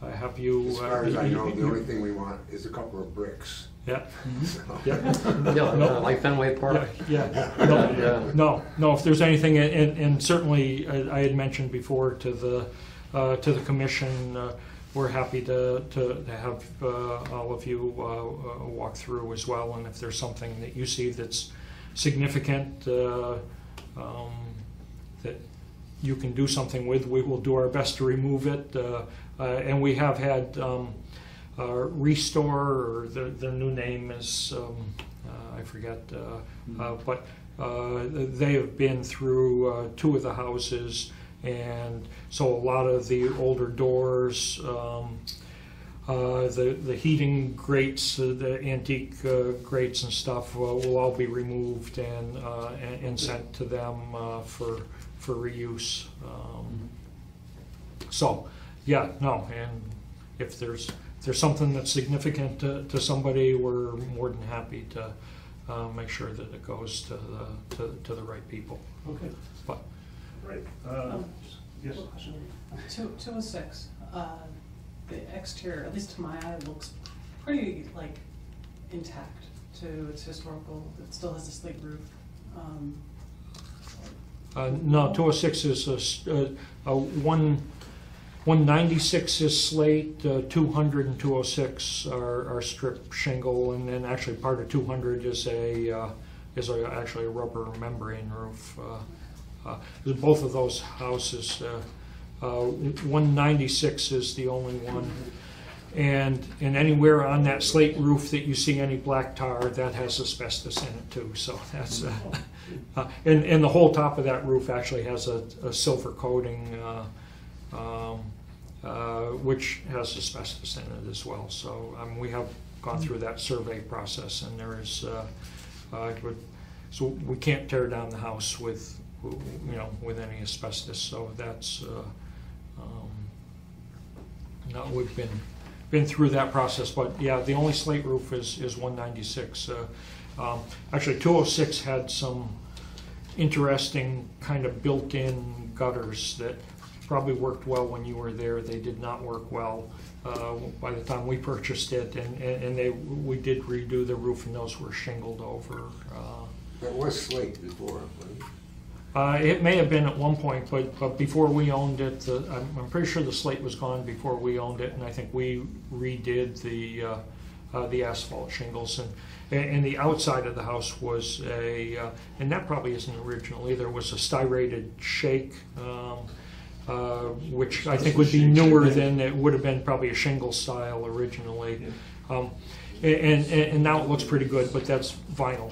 have you. As far as I know, the only thing we want is a couple of bricks. Yeah. So- Yeah. Yeah, like Fenway Park. Yeah. Yeah. No. If there's anything, and certainly I had mentioned before to the commission, we're happy to have all of you walk through as well. And if there's something that you see that's significant that you can do something with, we will do our best to remove it. And we have had Restore, or their new name is, I forget, but they have been through two of the houses, and so a lot of the older doors, the heating grates, the antique grates and stuff will all be removed and sent to them for reuse. So, yeah, no, and if there's something that's significant to somebody, we're more than happy to make sure that it goes to the right people. Okay, But right. Yes. 206, the exterior, at least to my eye, looks pretty like intact to its historical. It still has a slate roof. no, 206 is a 196 is slate, 200 and 206 are strip shingle, and then actually part of 200 is actually a rubber membrane roof. Both of those houses, 196 is the only one, and anywhere on that slate roof that you see any black tar, that has asbestos in it too. So that's and the whole top of that roof actually has a silver coating. Which has asbestos in it as well. So we have gone through that survey process, and there is, so we can't tear down the house with any asbestos. So that's, no, we've been through that process. But yeah, the only slate roof is 196. Actually, 206 had some interesting kind of built-in gutters that probably worked well when you were there. They did not work well by the time we purchased it, and we did redo the roof, and those were shingled over. That was slate before, wasn't it? It may have been at one point, but before we owned it, I'm pretty sure the slate was gone before we owned it, and I think we redid the asphalt shingles, and the outside of the house was and that probably isn't original either, was a styrated shake. Which I think would be newer than it would have been, probably a shingle style originally. And now it looks pretty good, but that's vinyl.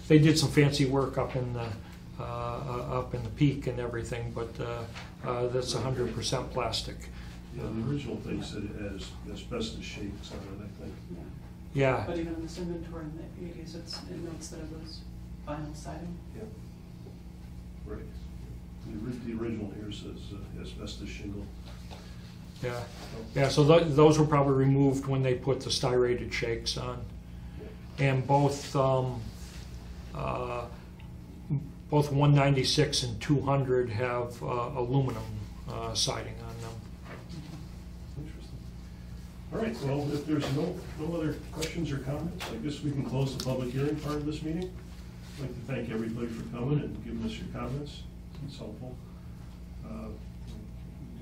They did some fancy work up in the peak and everything, but that's 100% plastic. Yeah, the original thing said it has asbestos shakes on it, I think. Yeah. But even in this inventory in the 80s, it notes that it was vinyl siding. Right. the original here says asbestos shingle. Yeah, yeah, so those were probably removed when they put the styrated shakes on. And both 196 and 200 have aluminum siding on them. Interesting. All right, well, if there's no other questions or comments, I guess we can close the public hearing part of this meeting. I'd like to thank everybody for coming and giving us your comments. It's helpful. Do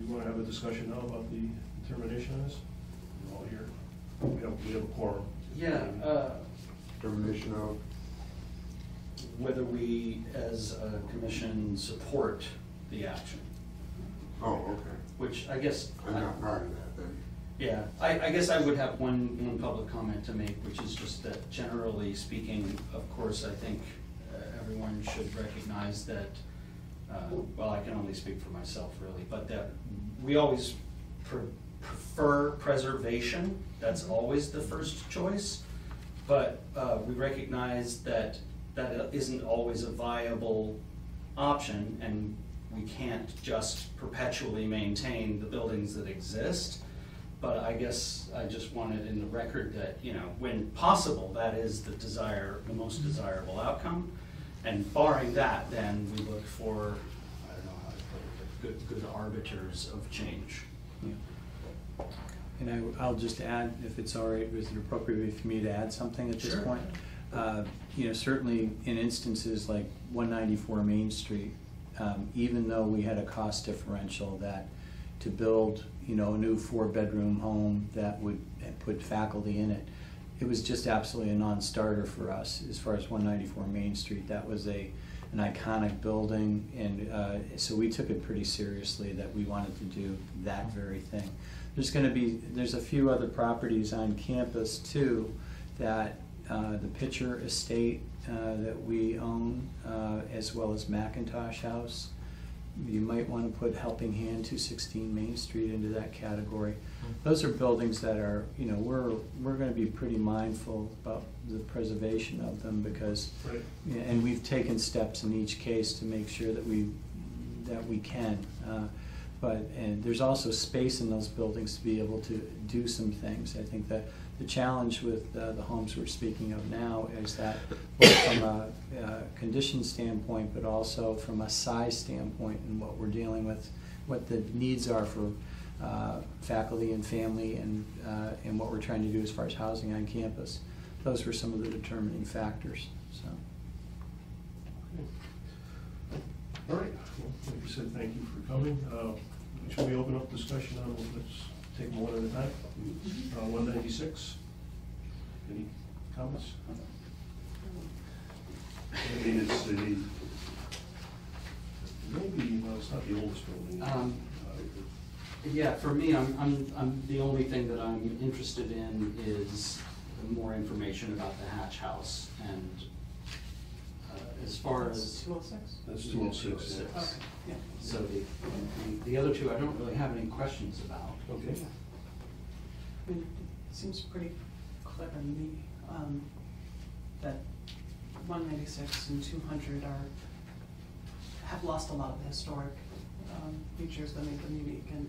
you want to have a discussion now about the determination on this? We're all here. We have a quorum. Yeah, Termination of, whether we, as a commission, support the action, oh, okay. which I guess. I'm not part of that then. Yeah, I guess I would have one public comment to make, which is just that generally speaking, of course, I think everyone should recognize that, well, I can only speak for myself really, but that we always prefer preservation. That's always the first choice. But we recognize that that isn't always a viable option, and we can't just perpetually maintain the buildings that exist. But I guess I just wanted in the record that, you know, when possible, that is the most desirable outcome. And barring that, then we look for, I don't know how to put it, but good arbiters of change. And I'll just add, if it's all right, is it appropriate for me to add something at this Sure. point? You know, certainly in instances like 194 Main Street, even though we had a cost differential that to build, you know, a new 4-bedroom home that would put faculty in it, it was just absolutely a non-starter for us as far as 194 Main Street. That was an iconic building, and so we took it pretty seriously that we wanted to do that very thing. There's a few other properties on campus too that the Pitcher Estate that we own, as well as McIntosh House. You might want to put Helping Hand 216 Main Street into that category. Those are buildings that are, you know, we're going to be pretty mindful about the preservation of them because, Right. and we've taken steps in each case to make sure that we can. And there's also space in those buildings to be able to do some things. I think that the challenge with the homes we're speaking of now is that both from a condition standpoint, but also from a size standpoint and what we're dealing with, what the needs are for faculty and family and what we're trying to do as far as housing on campus. Those were some of the determining factors. So. All right, well, like you said, thank you for coming. Should we open up discussion on, let's take them one at a time? 196, any comments? I mean, it's maybe, well, it's not the oldest building. Yeah, for me, I'm the only thing that I'm interested in is more information about the Hatch House, and as far as 206? That's 206. Yeah. Okay, yeah. So the other two, I don't really have any questions about. Okay. I mean, it seems pretty clear to me that 196 and 200 have lost a lot of the historic features that make them unique, and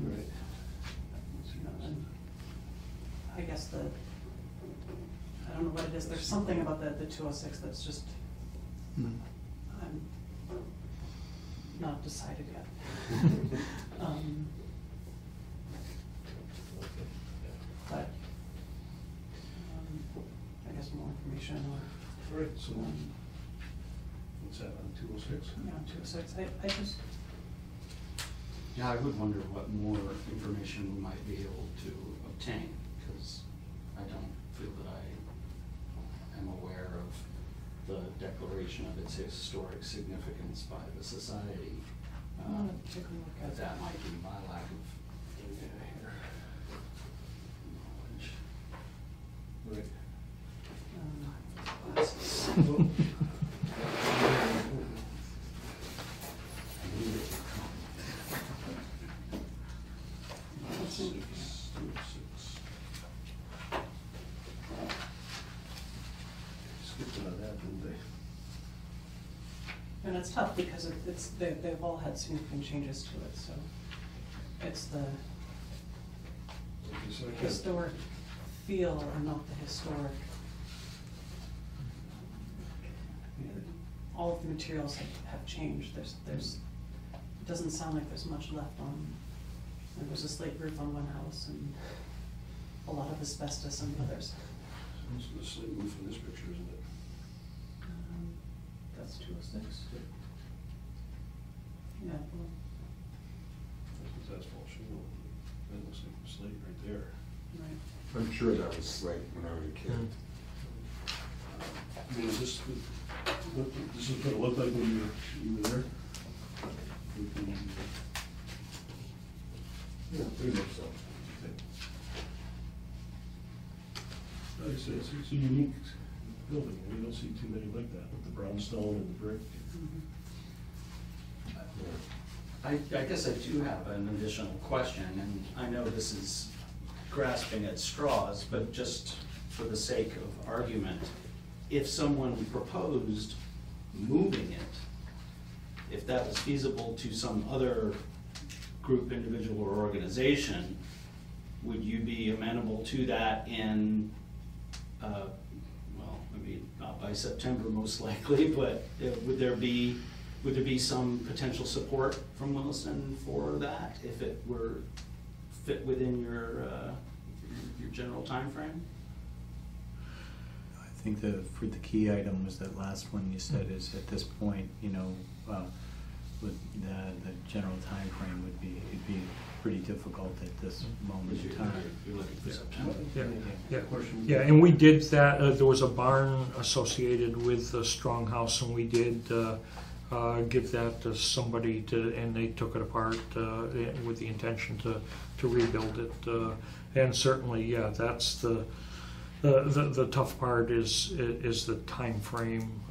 Right. you know, and I guess I don't know what it is. There's something about the 206 that's just I'm not decided yet. But I guess more information or All right, so what's that, on 206? yeah, 206. I just Yeah, I would wonder what more information we might be able to obtain, because I don't feel that I am aware of the declaration of its historic significance by the society. I want to take a look But at that might be my lack of knowledge. Right. Glasses. Well, Let's see. Skipped on that, didn't they? And And it's tough because they've all had significant changes to it, so it's the historic feel and not the historic. All of the materials have changed. There's, it doesn't sound like there's much left on, and there's a slate roof on one house and a lot of asbestos on others. It's the slate roof in this picture, isn't it? That's 206. Yeah, well, That's asphalt shingle. That looks like the slate right there. right. I'm sure that was slate when I was a kid. I mean, is this is what it looked like when you were there? With the, Yeah, pretty much so. like I said, it's a unique building, and you don't see too many like that, with the brownstone and the brick. I guess I do have an additional question, and I know this is grasping at straws, but just for the sake of argument, if someone proposed moving it, if that was feasible to some other group, individual, or organization, would you be amenable to that in, well, maybe not by September most likely, but would there be some potential support from Williston for that if it were fit within your general timeframe? I think for the key item was that last one you said is at this point, you know, with the general time frame it'd be pretty difficult at this moment in time. You're looking for September. Yeah. Question? Yeah, and we did that, there was a barn associated with the Strong House, and we did give that to somebody and they took it apart with the intention to rebuild it. And certainly, yeah, that's the tough part is the time frame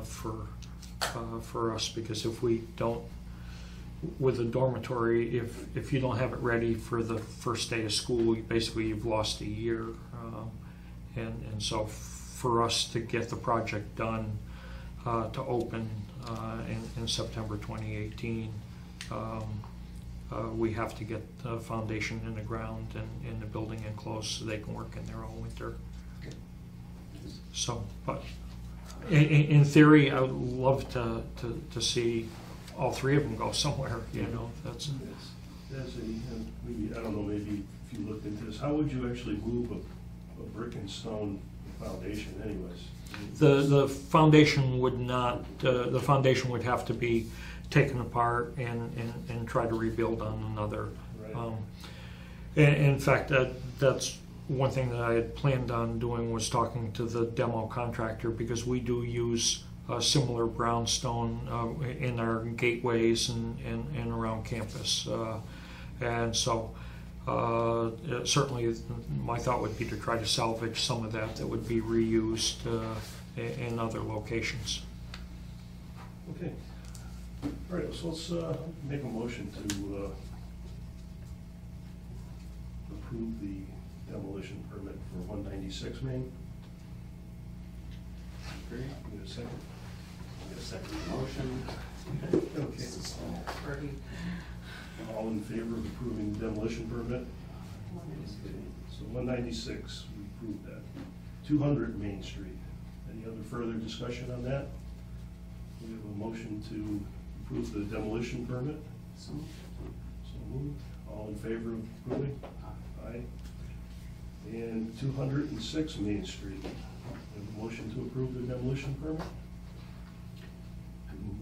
for us, because if we don't, with a dormitory, if you don't have it ready for the first day of school, you've lost a year. And so for us to get the project done, to open in September 2018, we have to get the foundation in the ground and the building enclosed so they can work in there all winter. So, but in theory, I would love to see all three of them go somewhere, you know, that's. As a, maybe, I don't know, maybe if you looked into this, how would you actually move a brick and stone foundation anyways? The foundation would not, the foundation would have to be taken apart and try to rebuild on another. Right. In fact, that's one thing that I had planned on doing, was talking to the demo contractor, because we do use similar brownstone in our gateways and around campus. And so certainly my thought would be to try to salvage some of that would be reused in other locations. Okay. All right, so let's make a motion to approve the demolition permit for 196 Main. Agree? Need a second? Get a second motion. Okay. This is all party. All in favor of approving the demolition permit? So 196, we approved that. 200 Main Street. Any other further discussion on that? We have a motion to approve the demolition permit. So, So moved. All in favor of approving? Aye. And 206 Main Street. We have a motion to approve the demolition permit? I move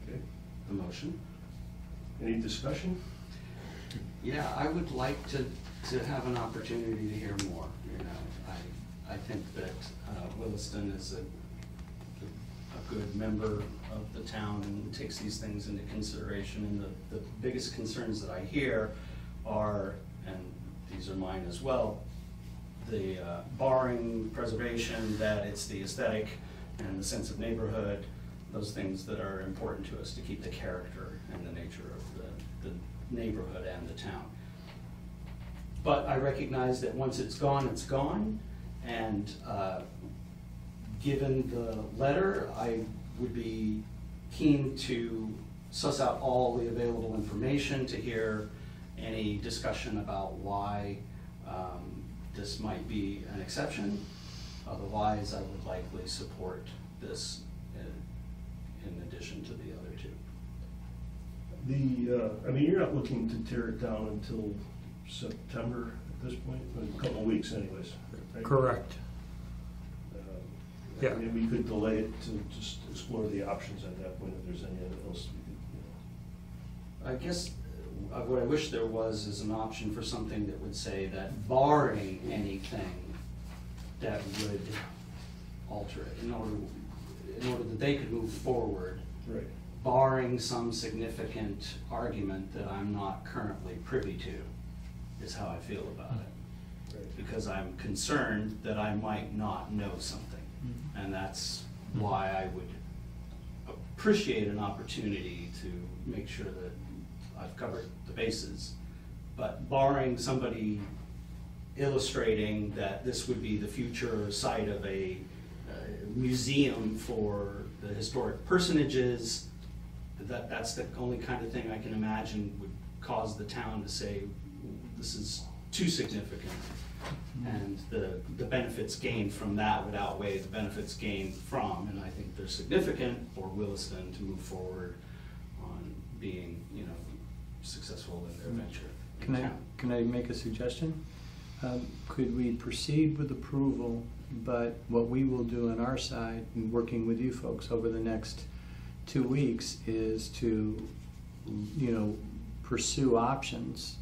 Okay. the motion. Any discussion? Yeah, I would like to have an opportunity to hear more, you know. I think that Williston is a good member of the town and takes these things into consideration. And the biggest concerns that I hear are, and these are mine as well, the barring preservation, that it's the aesthetic and the sense of neighborhood, those things that are important to us to keep the character and the nature of the neighborhood and the town. But I recognize that once it's gone, and given the letter, I would be keen to suss out all the available information, to hear any discussion about why this might be an exception. Otherwise, I would likely support this in addition to the other two. I mean, you're not looking to tear it down until September at this point, a couple of weeks anyways, right? Correct. Yeah. I mean, we could delay it to just explore the options at that point if there's anything else we could, I guess what I wish there was is an option for something that would say that barring anything that would alter it, in order that they could move forward, Right. barring some significant argument that I'm not currently privy to, is how I feel about it. Right. Because I'm concerned that I might not know something. And that's why I would appreciate an opportunity to make sure that I've covered the bases. But barring somebody illustrating that this would be the future site of a museum for the historic personages, that's the only kind of thing I can imagine would cause the town to say, this is too significant. And the benefits gained from that would outweigh the benefits gained from, and I think they're significant for Williston to move forward on being, successful in their venture in town. Can I make a suggestion? Could we proceed with approval, but what we will do on our side, in working with you folks over the next 2 weeks, is to, pursue options.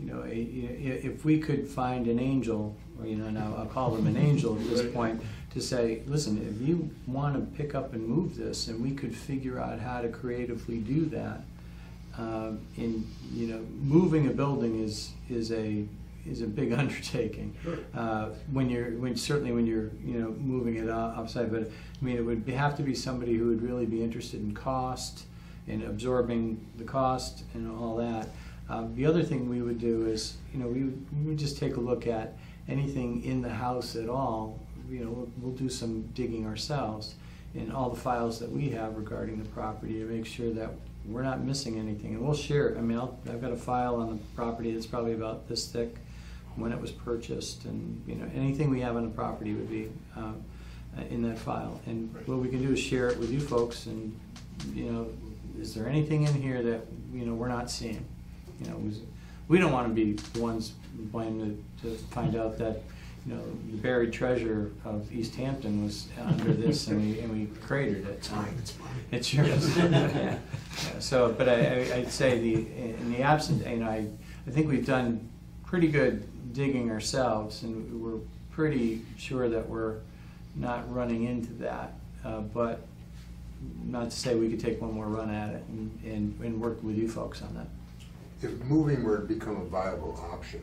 If we could find an angel, or now I'll call them an angel at this point, to say, listen, if you want to pick up and move this, and we could figure out how to creatively do that. Moving a building is a big undertaking. Sure. When you're moving it outside, but I mean, it would have to be somebody who would really be interested in cost and absorbing the cost and all that. The other thing we would do is, we would just take a look at anything in the house at all. We'll do some digging ourselves in all the files that we have regarding the property to make sure that we're not missing anything. And we'll share it. I mean, I've got a file on the property that's probably about this thick when it was purchased, and anything we have on the property would be in that file. And what we can do is share it with you folks. And is there anything in here that we're not seeing? We don't want to be the ones blamed to find out that the buried treasure of Easthampton was under this, and we cratered it. It's mine, it's mine. It's yours. Yeah. So, but I'd say in the absence, I think we've done pretty good digging ourselves, and we're pretty sure that we're not running into that. But not to say we could take one more run at it and work with you folks on that. If moving were to become a viable option,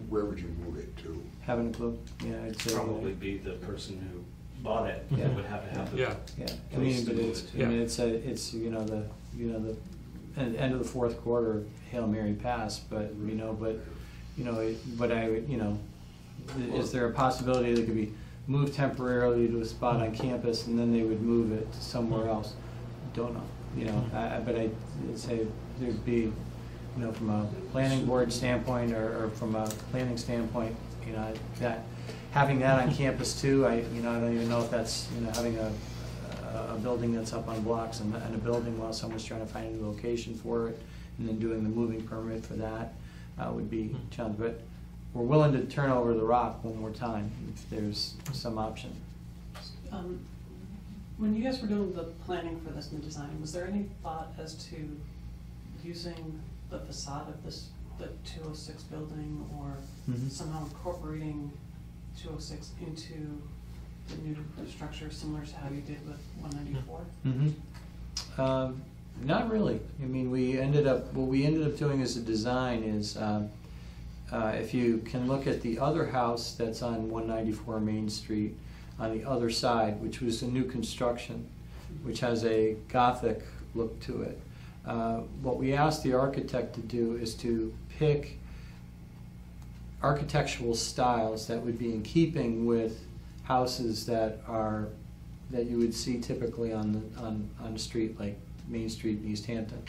where would you move it to? Haven't a clue. Yeah, I'd say Probably be the person who bought it Yeah. that would have to have it. Yeah. Yeah, I Place mean, to but move it's it I to. mean, it's the end of the fourth quarter, Hail Mary pass. But is there a possibility that it could be moved temporarily to a spot on campus and then they would move it to somewhere else? Don't know. But I'd say there'd be, from a planning board standpoint or from a planning standpoint, that having that on campus too, I don't even know if that's, having a building that's up on blocks and a building while someone's trying to find a new location for it, and then doing the moving permit for that would be challenging. But we're willing to turn over the rock one more time if there's some option. When you guys were doing the planning for this new design, was there any thought as to using the facade of the 206 building, or somehow incorporating 206 into the new structure similar to how you did with 194? Not really. I mean, what we ended up doing as a design is, if you can look at the other house that's on 194 Main Street on the other side, which was a new construction, which has a Gothic look to it. What we asked the architect to do is to pick architectural styles that would be in keeping with houses that are that you would see typically on a street like Main Street in Easthampton.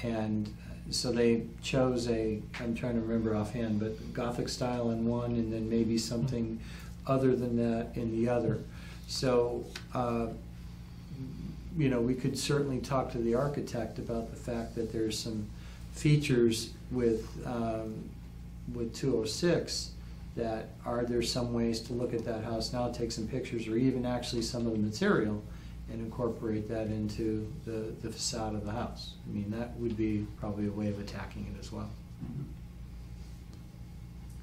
And so they chose I'm trying to remember offhand, but Gothic style in one, and then maybe something other than that in the other. So, you know, we could certainly talk to the architect about the fact that there's some features with 206 that are there some ways to look at that house now, take some pictures, or even actually some of the material and incorporate that into the facade of the house. I mean, that would be probably a way of attacking it as well.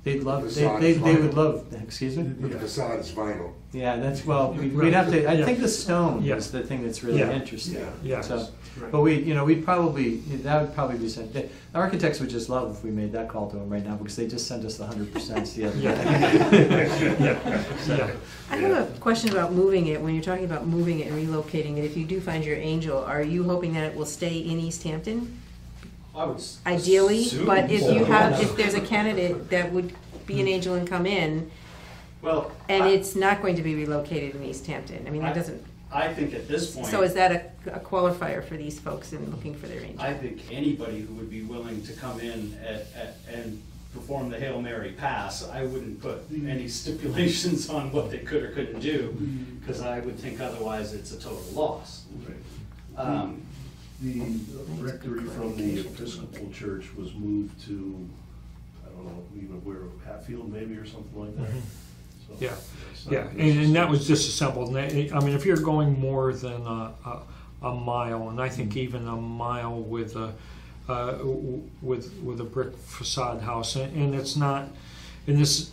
They'd love, they would love, excuse me? The facade is vinyl. Yeah, that's, well, we'd have to, I think the stone Yeah. is the thing that's really Yeah. interesting. Yeah. Yeah. So, but we'd probably, that would probably be sent, the architects would just love if we made that call to them right now, because they just sent us the 100% the other day. Yeah. I have a question about moving it. When you're talking about moving it and relocating it, if you do find your angel, are you hoping that it will stay in Easthampton? I would Ideally, assume but if so. if there's a candidate that would be an angel and come in, Well, and it's not going to be relocated in Easthampton, I mean, that doesn't, I think at this point. so is that a qualifier for these folks in looking for their angel? I think anybody who would be willing to come in and perform the Hail Mary pass, I wouldn't put any stipulations on what they could or couldn't do, because I would think otherwise it's a total loss. The rectory from the Episcopal Church was moved to, I don't know, even where, Hatfield maybe or something like that. So, Yeah. it's not- Yeah, and that was disassembled. And I mean, if you're going more than a mile, and I think even a mile with a brick facade house, and it's not, and this,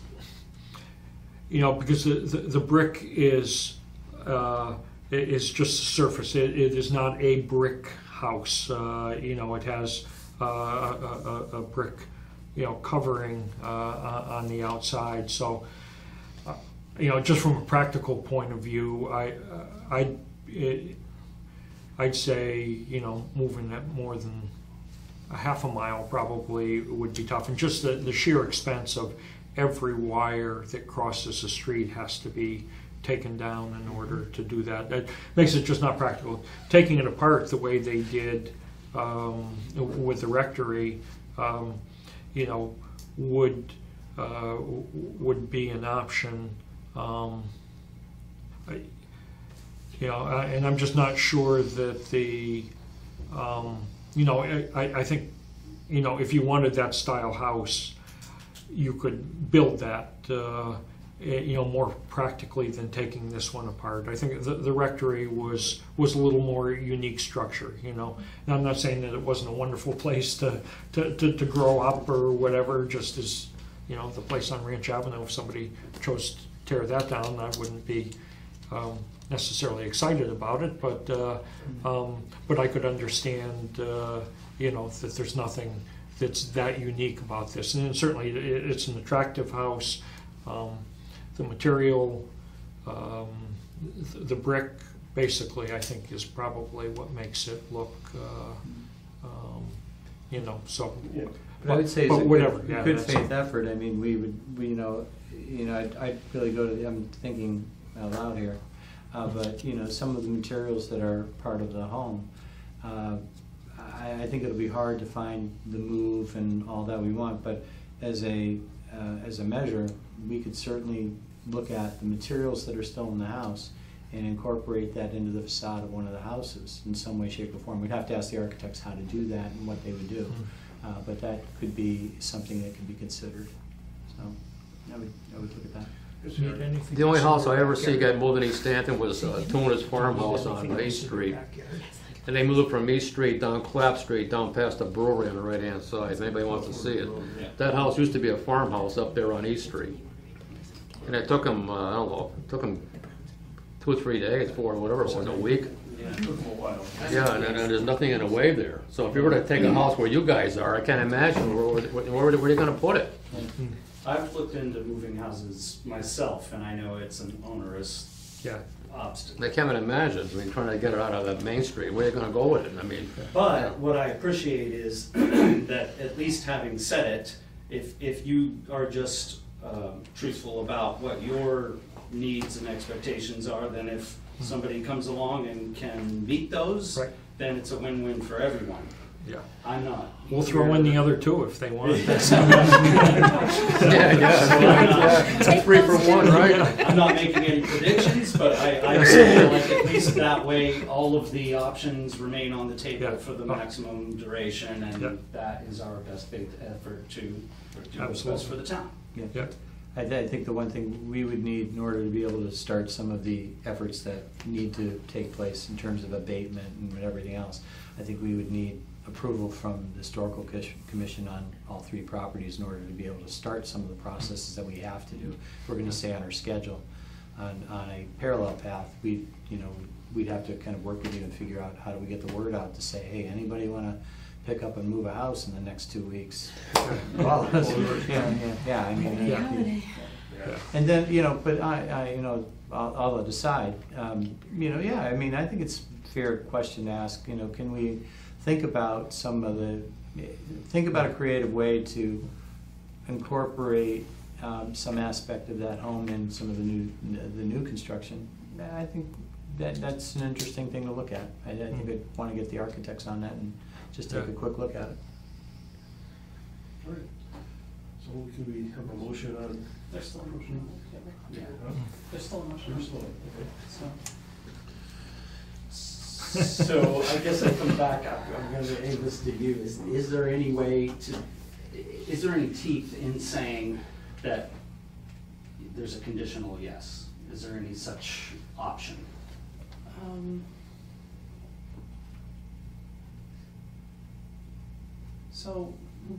you know, because the brick is just a surface. It is not a brick house. You know, it has a brick, you know, covering on the outside. So, you know, just from a practical point of view, I'd say, you know, moving that more than a half a mile probably would be tough. And just the sheer expense of every wire that crosses the street has to be taken down in order to do that. That makes it just not practical. Taking it apart the way they did with the rectory, you know, would be an option. You know, and I'm just not sure that the, you know, I think, you know, if you wanted that style house, you could build that, you know, more practically than taking this one apart. I think the rectory was a little more unique structure, you know. And I'm not saying that it wasn't a wonderful place to grow up or whatever, just as, you know, the place on Ranch Avenue, if somebody chose to tear that down, I wouldn't be necessarily excited about it, but I could understand, you know, that there's nothing that's that unique about this. And certainly it's an attractive house. The material, the brick, basically, I think is probably what makes it look, you know, so. Yeah. But I would say it's but a whatever, good, yeah, good that's- faith effort. I mean, we, you know, I'd really go to, I'm thinking out loud here, but, you know, some of the materials that are part of the home, I think it'll be hard to find the move and all that we want, but as a measure, we could certainly look at the materials that are still in the house and incorporate that into the facade of one of the houses in some way, shape, or form. We'd have to ask the architects how to do that and what they would do. But that could be something that could be considered. So I would look at that. The only house I ever see got moved in Easthampton was Tuna's farmhouse on East Street. And they moved from East Street down Clapp Street, down past the brewery on the right-hand side, if anybody wants to see it. That house used to be a farmhouse up there on East Street. And it took them, I don't know, it took them 2 or 3 days, 4, whatever it was, a week. Yeah, it took them a while. Yeah, and there's nothing in the way there. So if you were to take a house where you guys are, I can't imagine, where are you gonna put it? I've looked into moving houses myself, and I know it's an onerous Yeah. obstacle. I can't even imagine, I mean, trying to get it out of that Main Street, where are you gonna go with it? I mean, But what I appreciate is that at least having said it, if you are just truthful about what your needs and expectations are, then if somebody comes along and can meet those, Right. then it's a win-win for everyone. Yeah. I'm not. We'll throw in the other two if they want. Yeah, yeah. 3 for 1, right? I'm not making any predictions, but I feel like at least that way, all of the options remain on the table Yeah. for the maximum duration, and Yeah. that is our best faith effort to do what's Absolutely. best for the town. Yeah. I think the one thing we would need in order to be able to start some of the efforts that need to take place in terms of abatement and everything else, I think we would need approval from the Historical Commission on all 3 properties in order to be able to start some of the processes that we have to do. If we're gonna stay on our schedule. On a parallel path, we'd have to kind of work with you and figure out how do we get the word out to say, hey, anybody wanna pick up and move a house in the next 2 weeks? Well, yeah, I mean. Yeah. And then, but all that aside, I mean, I think it's a fair question to ask, can we think about a creative way to incorporate some aspect of that home in some of the new construction? I think that's an interesting thing to look at. I think I'd want to get the architects on that and just take a quick look at it. All right. So can we have a motion on? There's still a motion on it, yeah. Huh? There's still a motion on There's it, still, okay. so. So I guess I come back, I'm gonna aim this to you, is there any way to, is there any teeth in saying that there's a conditional yes? Is there any such option? So,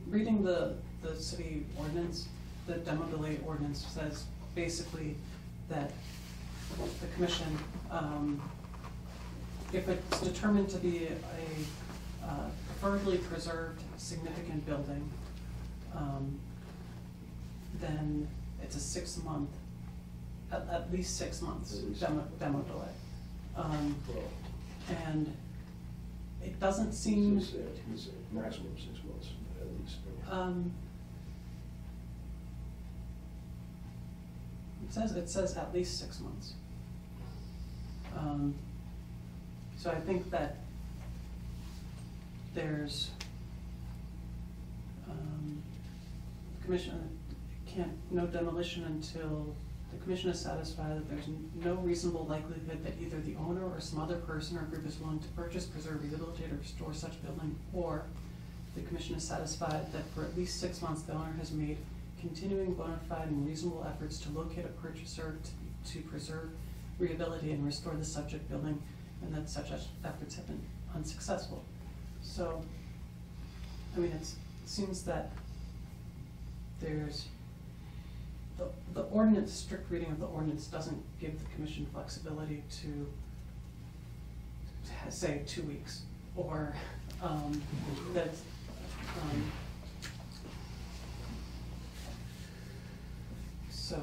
reading the city ordinance, the demo delay ordinance says basically that the commission, if it's determined to be a preferably preserved significant building, then it's a 6-month, at least 6 months demo delay. And it doesn't seem. Maximum 6 months, at least. It says at least 6 months. So I think that there's, commission no demolition until the commission is satisfied that there's no reasonable likelihood that either the owner or some other person or group is willing to purchase, preserve, rehabilitate, or restore such building, or the commission is satisfied that for at least 6 months the owner has made continuing bona fide and reasonable efforts to locate a purchaser to preserve, rehabilitate, and restore the subject building, and that such efforts have been unsuccessful. So, I mean, it seems that there's the ordinance, strict reading of the ordinance doesn't give the commission flexibility to say 2 weeks, or that so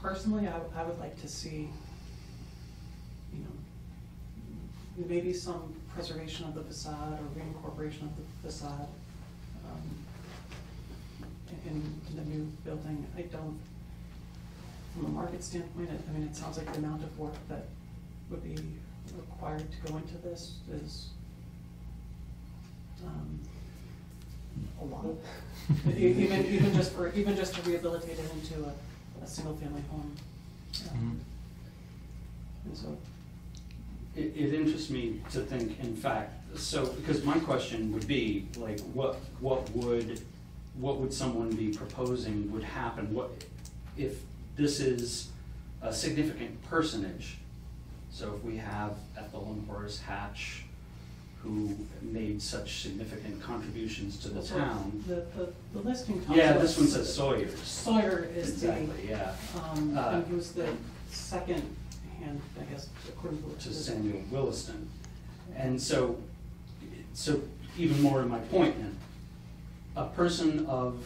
personally I would like to see, maybe some preservation of the facade or reincorporation of the facade in the new building. I don't, from a market standpoint, I mean, it sounds like the amount of work that would be required to go into this is a lot. even just to rehabilitate it into a single family home. And so It interests me to think, in fact, so, because my question would be, like, what would someone be proposing would happen? What if this is a significant personage? So if we have Ethel and Horace Hatch, who made such significant contributions to the town. The listing comes Yeah, up- this one says Sawyer's. Sawyer is Exactly, yeah. and he was the second hand, I guess, according to To Samuel Williston. And so even more to my point then, a person of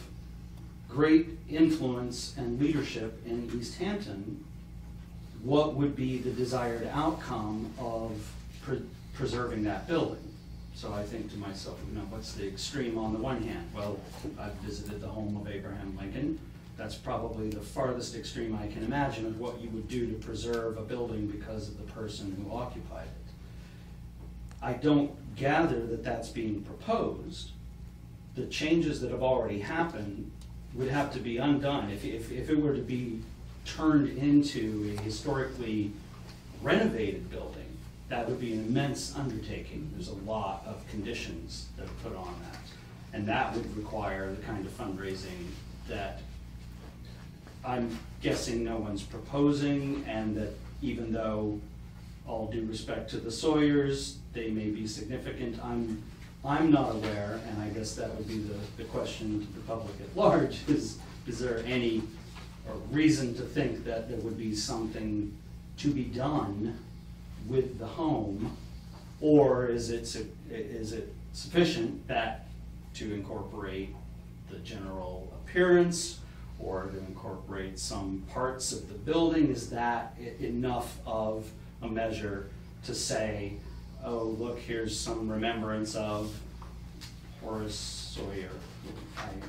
great influence and leadership in Easthampton, what would be the desired outcome of preserving that building? So I think to myself, what's the extreme on the one hand? Well, I've visited the home of Abraham Lincoln. That's probably the farthest extreme I can imagine of what you would do to preserve a building because of the person who occupied it. I don't gather that that's being proposed. The changes that have already happened would have to be undone. If it were to be turned into a historically renovated building, that would be an immense undertaking. There's a lot of conditions that are put on that. And that would require the kind of fundraising that I'm guessing no one's proposing, and that even though, all due respect to the Sawyers, they may be significant, I'm not aware, and I guess that would be the question to the public at large, is there any reason to think that there would be something to be done with the home, or is it sufficient that to incorporate the general appearance, or to incorporate some parts of the building? Is that enough of a measure to say, oh, look, here's some remembrance of Horace Sawyer, who I'm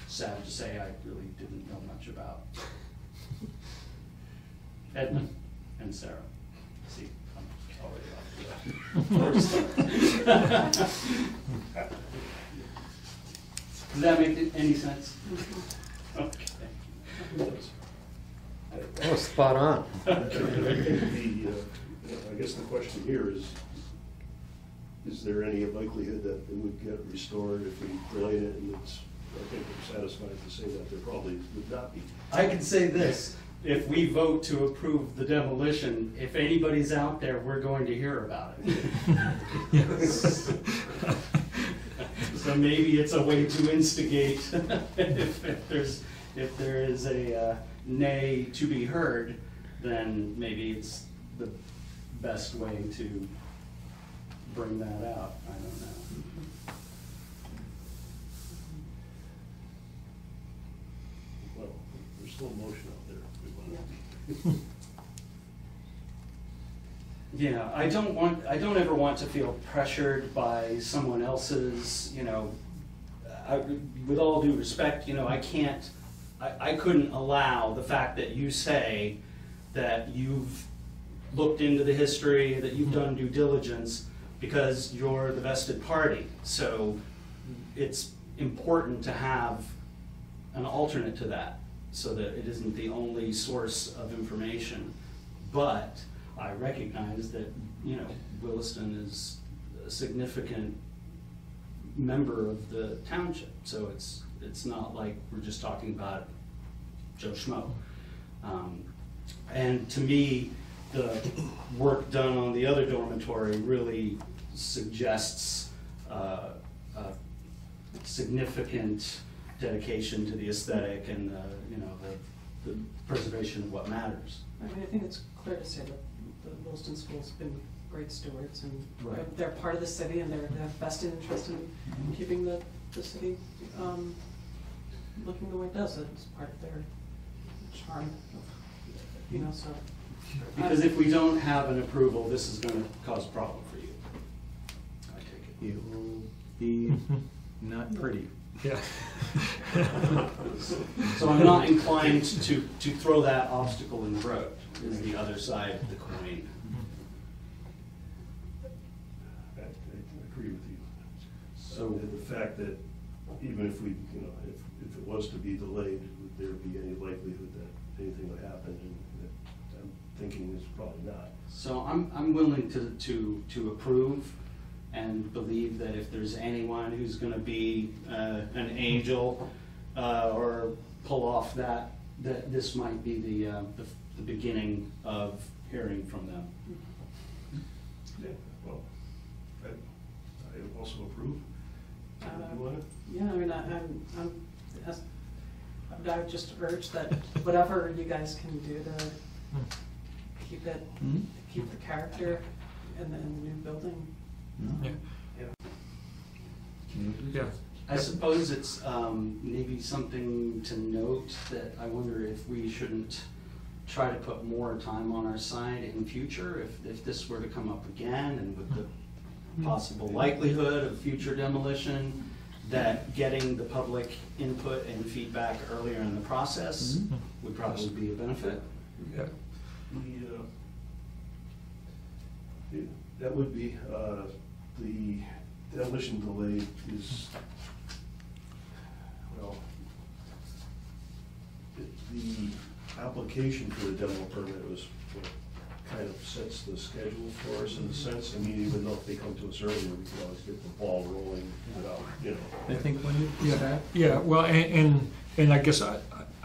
sad to say I really didn't know much about. Edna and Sarah. See, I'm already off to that. Does that make any sense? Okay. Oh, spot on. I guess the question here is there any likelihood that it would get restored if we delayed it? And it's, I think we're satisfied to say that there probably would not be. I can say this, if we vote to approve the demolition, if anybody's out there, we're going to hear about it. So maybe it's a way to instigate if there is a nay to be heard, then maybe it's the best way to bring that out. I don't know. Well, there's still motion out there. If we want to. Yeah, I don't ever want to feel pressured by someone else's, with all due respect, I couldn't allow the fact that you say that you've looked into the history, that you've done due diligence, because you're the vested party. So it's important to have an alternate to that, so that it isn't the only source of information. But I recognize that, Williston is a significant member of the township, so it's not like we're just talking about Joe Schmo. And to me, the work done on the other dormitory really suggests a significant dedication to the aesthetic and the preservation of what matters. I mean, I think it's clear to say that the Williston School's been great stewards, and Right. they're part of the city, and they have vested interest in keeping the city looking the way it does. It's part of their charm, so. Because if we don't have an approval, this is going to cause a problem for you. I take it. It will be not pretty. Yeah. So I'm not inclined to throw that obstacle in the road, is the other side of the coin. I agree with you. So- The fact that even if we, if it was to be delayed, would there be any likelihood that anything would happen? And that I'm thinking is probably not. So I'm willing to approve and believe that if there's anyone who's going to be an angel or pull off that this might be the beginning of hearing from them. Yeah, well, I also approve. You want it? Yeah, I mean, I would just urge that whatever you guys can do to keep the character in the new building. Yeah. Yeah. I suppose it's maybe something to note that I wonder if we shouldn't try to put more time on our side in future, if this were to come up again, and with the possible likelihood of future demolition, that getting the public input and feedback earlier in the process would probably be a benefit. Yeah. That would be, the demolition delay is, well, the application for the demo permit was what kind of sets the schedule for us in a sense. I mean, even though if they come to us earlier, we can always get the ball rolling without, you know. I think when you, Yeah, well, and I guess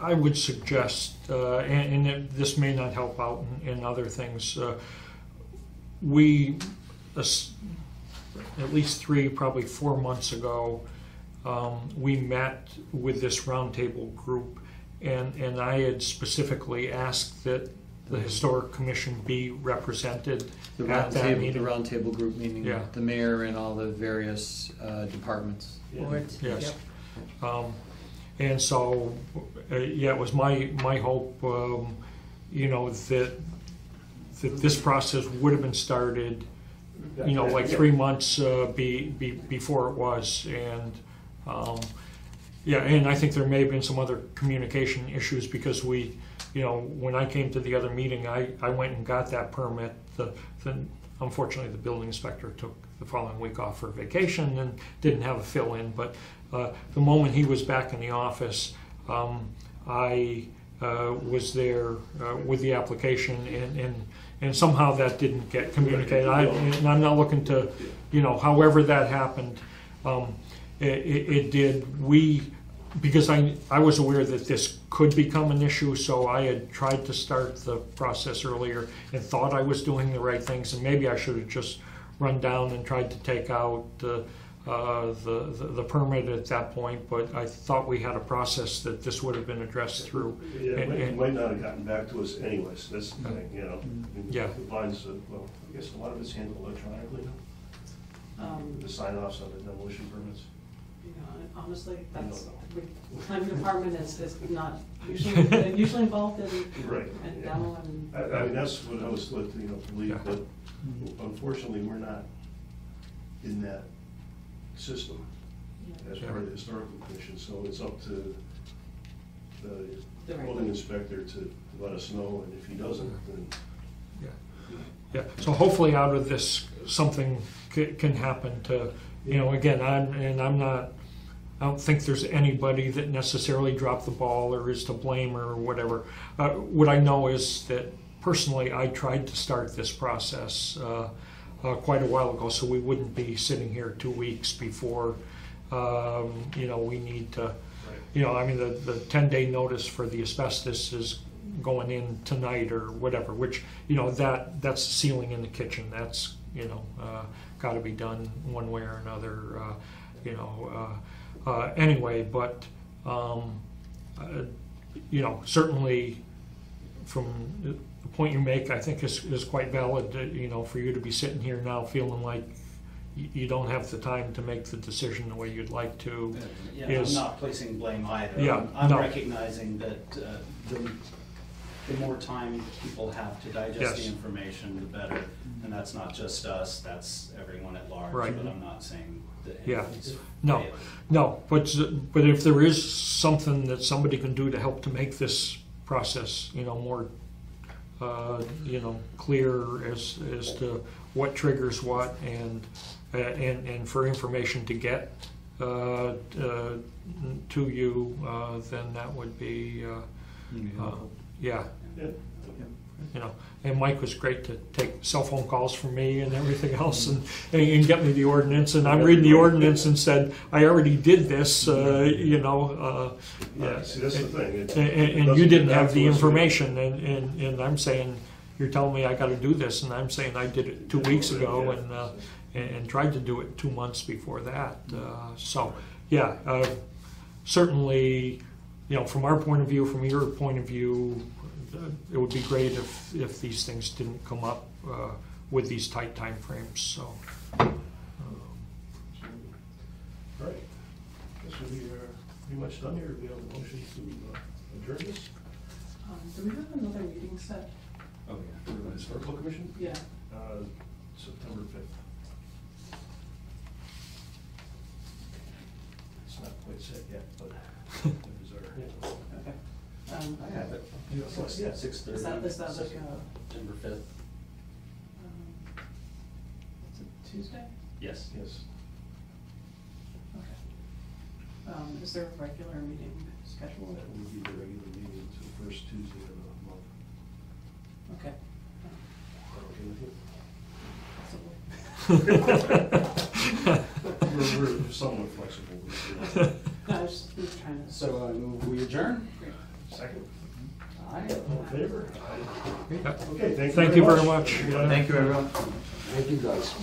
I would suggest, this may not help out in other things, we, at least 3, probably 4 months ago, we met with this roundtable group, and I had specifically asked that the Historic Commission be represented the at that meeting. roundtable group, meaning Yeah. the mayor and all the various departments. Boards. Yes. Yep. And so, yeah, it was my hope, you know, that this process would have been started, you know, like 3 months before it was, and yeah, and I think there may have been some other communication issues because we, you know, when I came to the other meeting, I went and got that permit. Unfortunately, the building inspector took the following week off for vacation and didn't have a fill-in, but the moment he was back in the office, I was there with the application, and somehow that didn't get communicated. And I'm not looking to, you know, however that happened, it did. Because I was aware that this could become an issue, so I had tried to start the process earlier and thought I was doing the right things, and maybe I should have just run down and tried to take out the permit at that point, but I thought we had a process that this would have been addressed through. Yeah, it might not have gotten back to us anyways, that's the thing, you know. Yeah. Lines, well, I guess a lot of it's handled electronically now, the sign-offs on the demolition permits. You know, honestly, that's, the planning department is not usually involved in Right. demo and. I mean, that's what I was led to, you know, believe, Yeah. but unfortunately, we're not in that system as part of the historical commission, so it's up to the building inspector to let us know, and if he doesn't, then. Yeah, so hopefully out of this, something can happen to, you know, again, I don't think there's anybody that necessarily dropped the ball or is to blame or whatever. What I know is that personally, I tried to start this process quite a while ago, so we wouldn't be sitting here 2 weeks before, you know, we need to, you know, I mean, the 10-day notice for the asbestos is going in tonight or whatever, which, you know, that's sealing in the kitchen. That's, you know, got to be done one way or another, you know. Anyway, but, you know, certainly from the point you make, I think is quite valid, you know, for you to be sitting here now feeling like you don't have the time to make the decision the way you'd like to. Yeah, is, I'm not placing blame either. Yeah, I'm no. recognizing that the more time people have to digest Yes. the information, the better. And that's not just us, that's everyone at large. Right. But I'm not saying that Yeah. anything's No. failed. No, but if there is something that somebody can do to help to make this process, you know, more, you know, clear as to what triggers what, and for information to get to you, then that would be, yeah. Yeah. You know, and Mike was great to take cell phone calls from me and everything else, and get me the ordinance. And I'm reading the ordinance and said, I already did this, you know. Yeah, see, that's the thing. It And doesn't you didn't get back have the to us. information, and I'm saying, you're telling me I got to do this, and I'm saying I did it 2 weeks ago, and tried to do it 2 months before that. So, yeah, certainly, you know, from our point of view, from your point of view, it would be great if these things didn't come up with these tight time frames. So, All right. Guess we are pretty much done here. We have a motion to adjourn this. Do we have another meeting set? Oh, For the historical commission, Yeah. September 5th. quite set yet, but that is our, Okay. I have it. Yeah. 6:30. Is that like a, September 5th. it's a Tuesday? Yes. yes. Okay. Is there a regular meeting scheduled? That will be the regular meeting, it's the first Tuesday of the month. Okay. Is that okay with you? We're somewhat flexible. No, I was just trying to. So I move we adjourn. Great. Second, Aye. all in favor? Yep. Okay, Thank you very much. Thank you, everyone. Thank you, guys.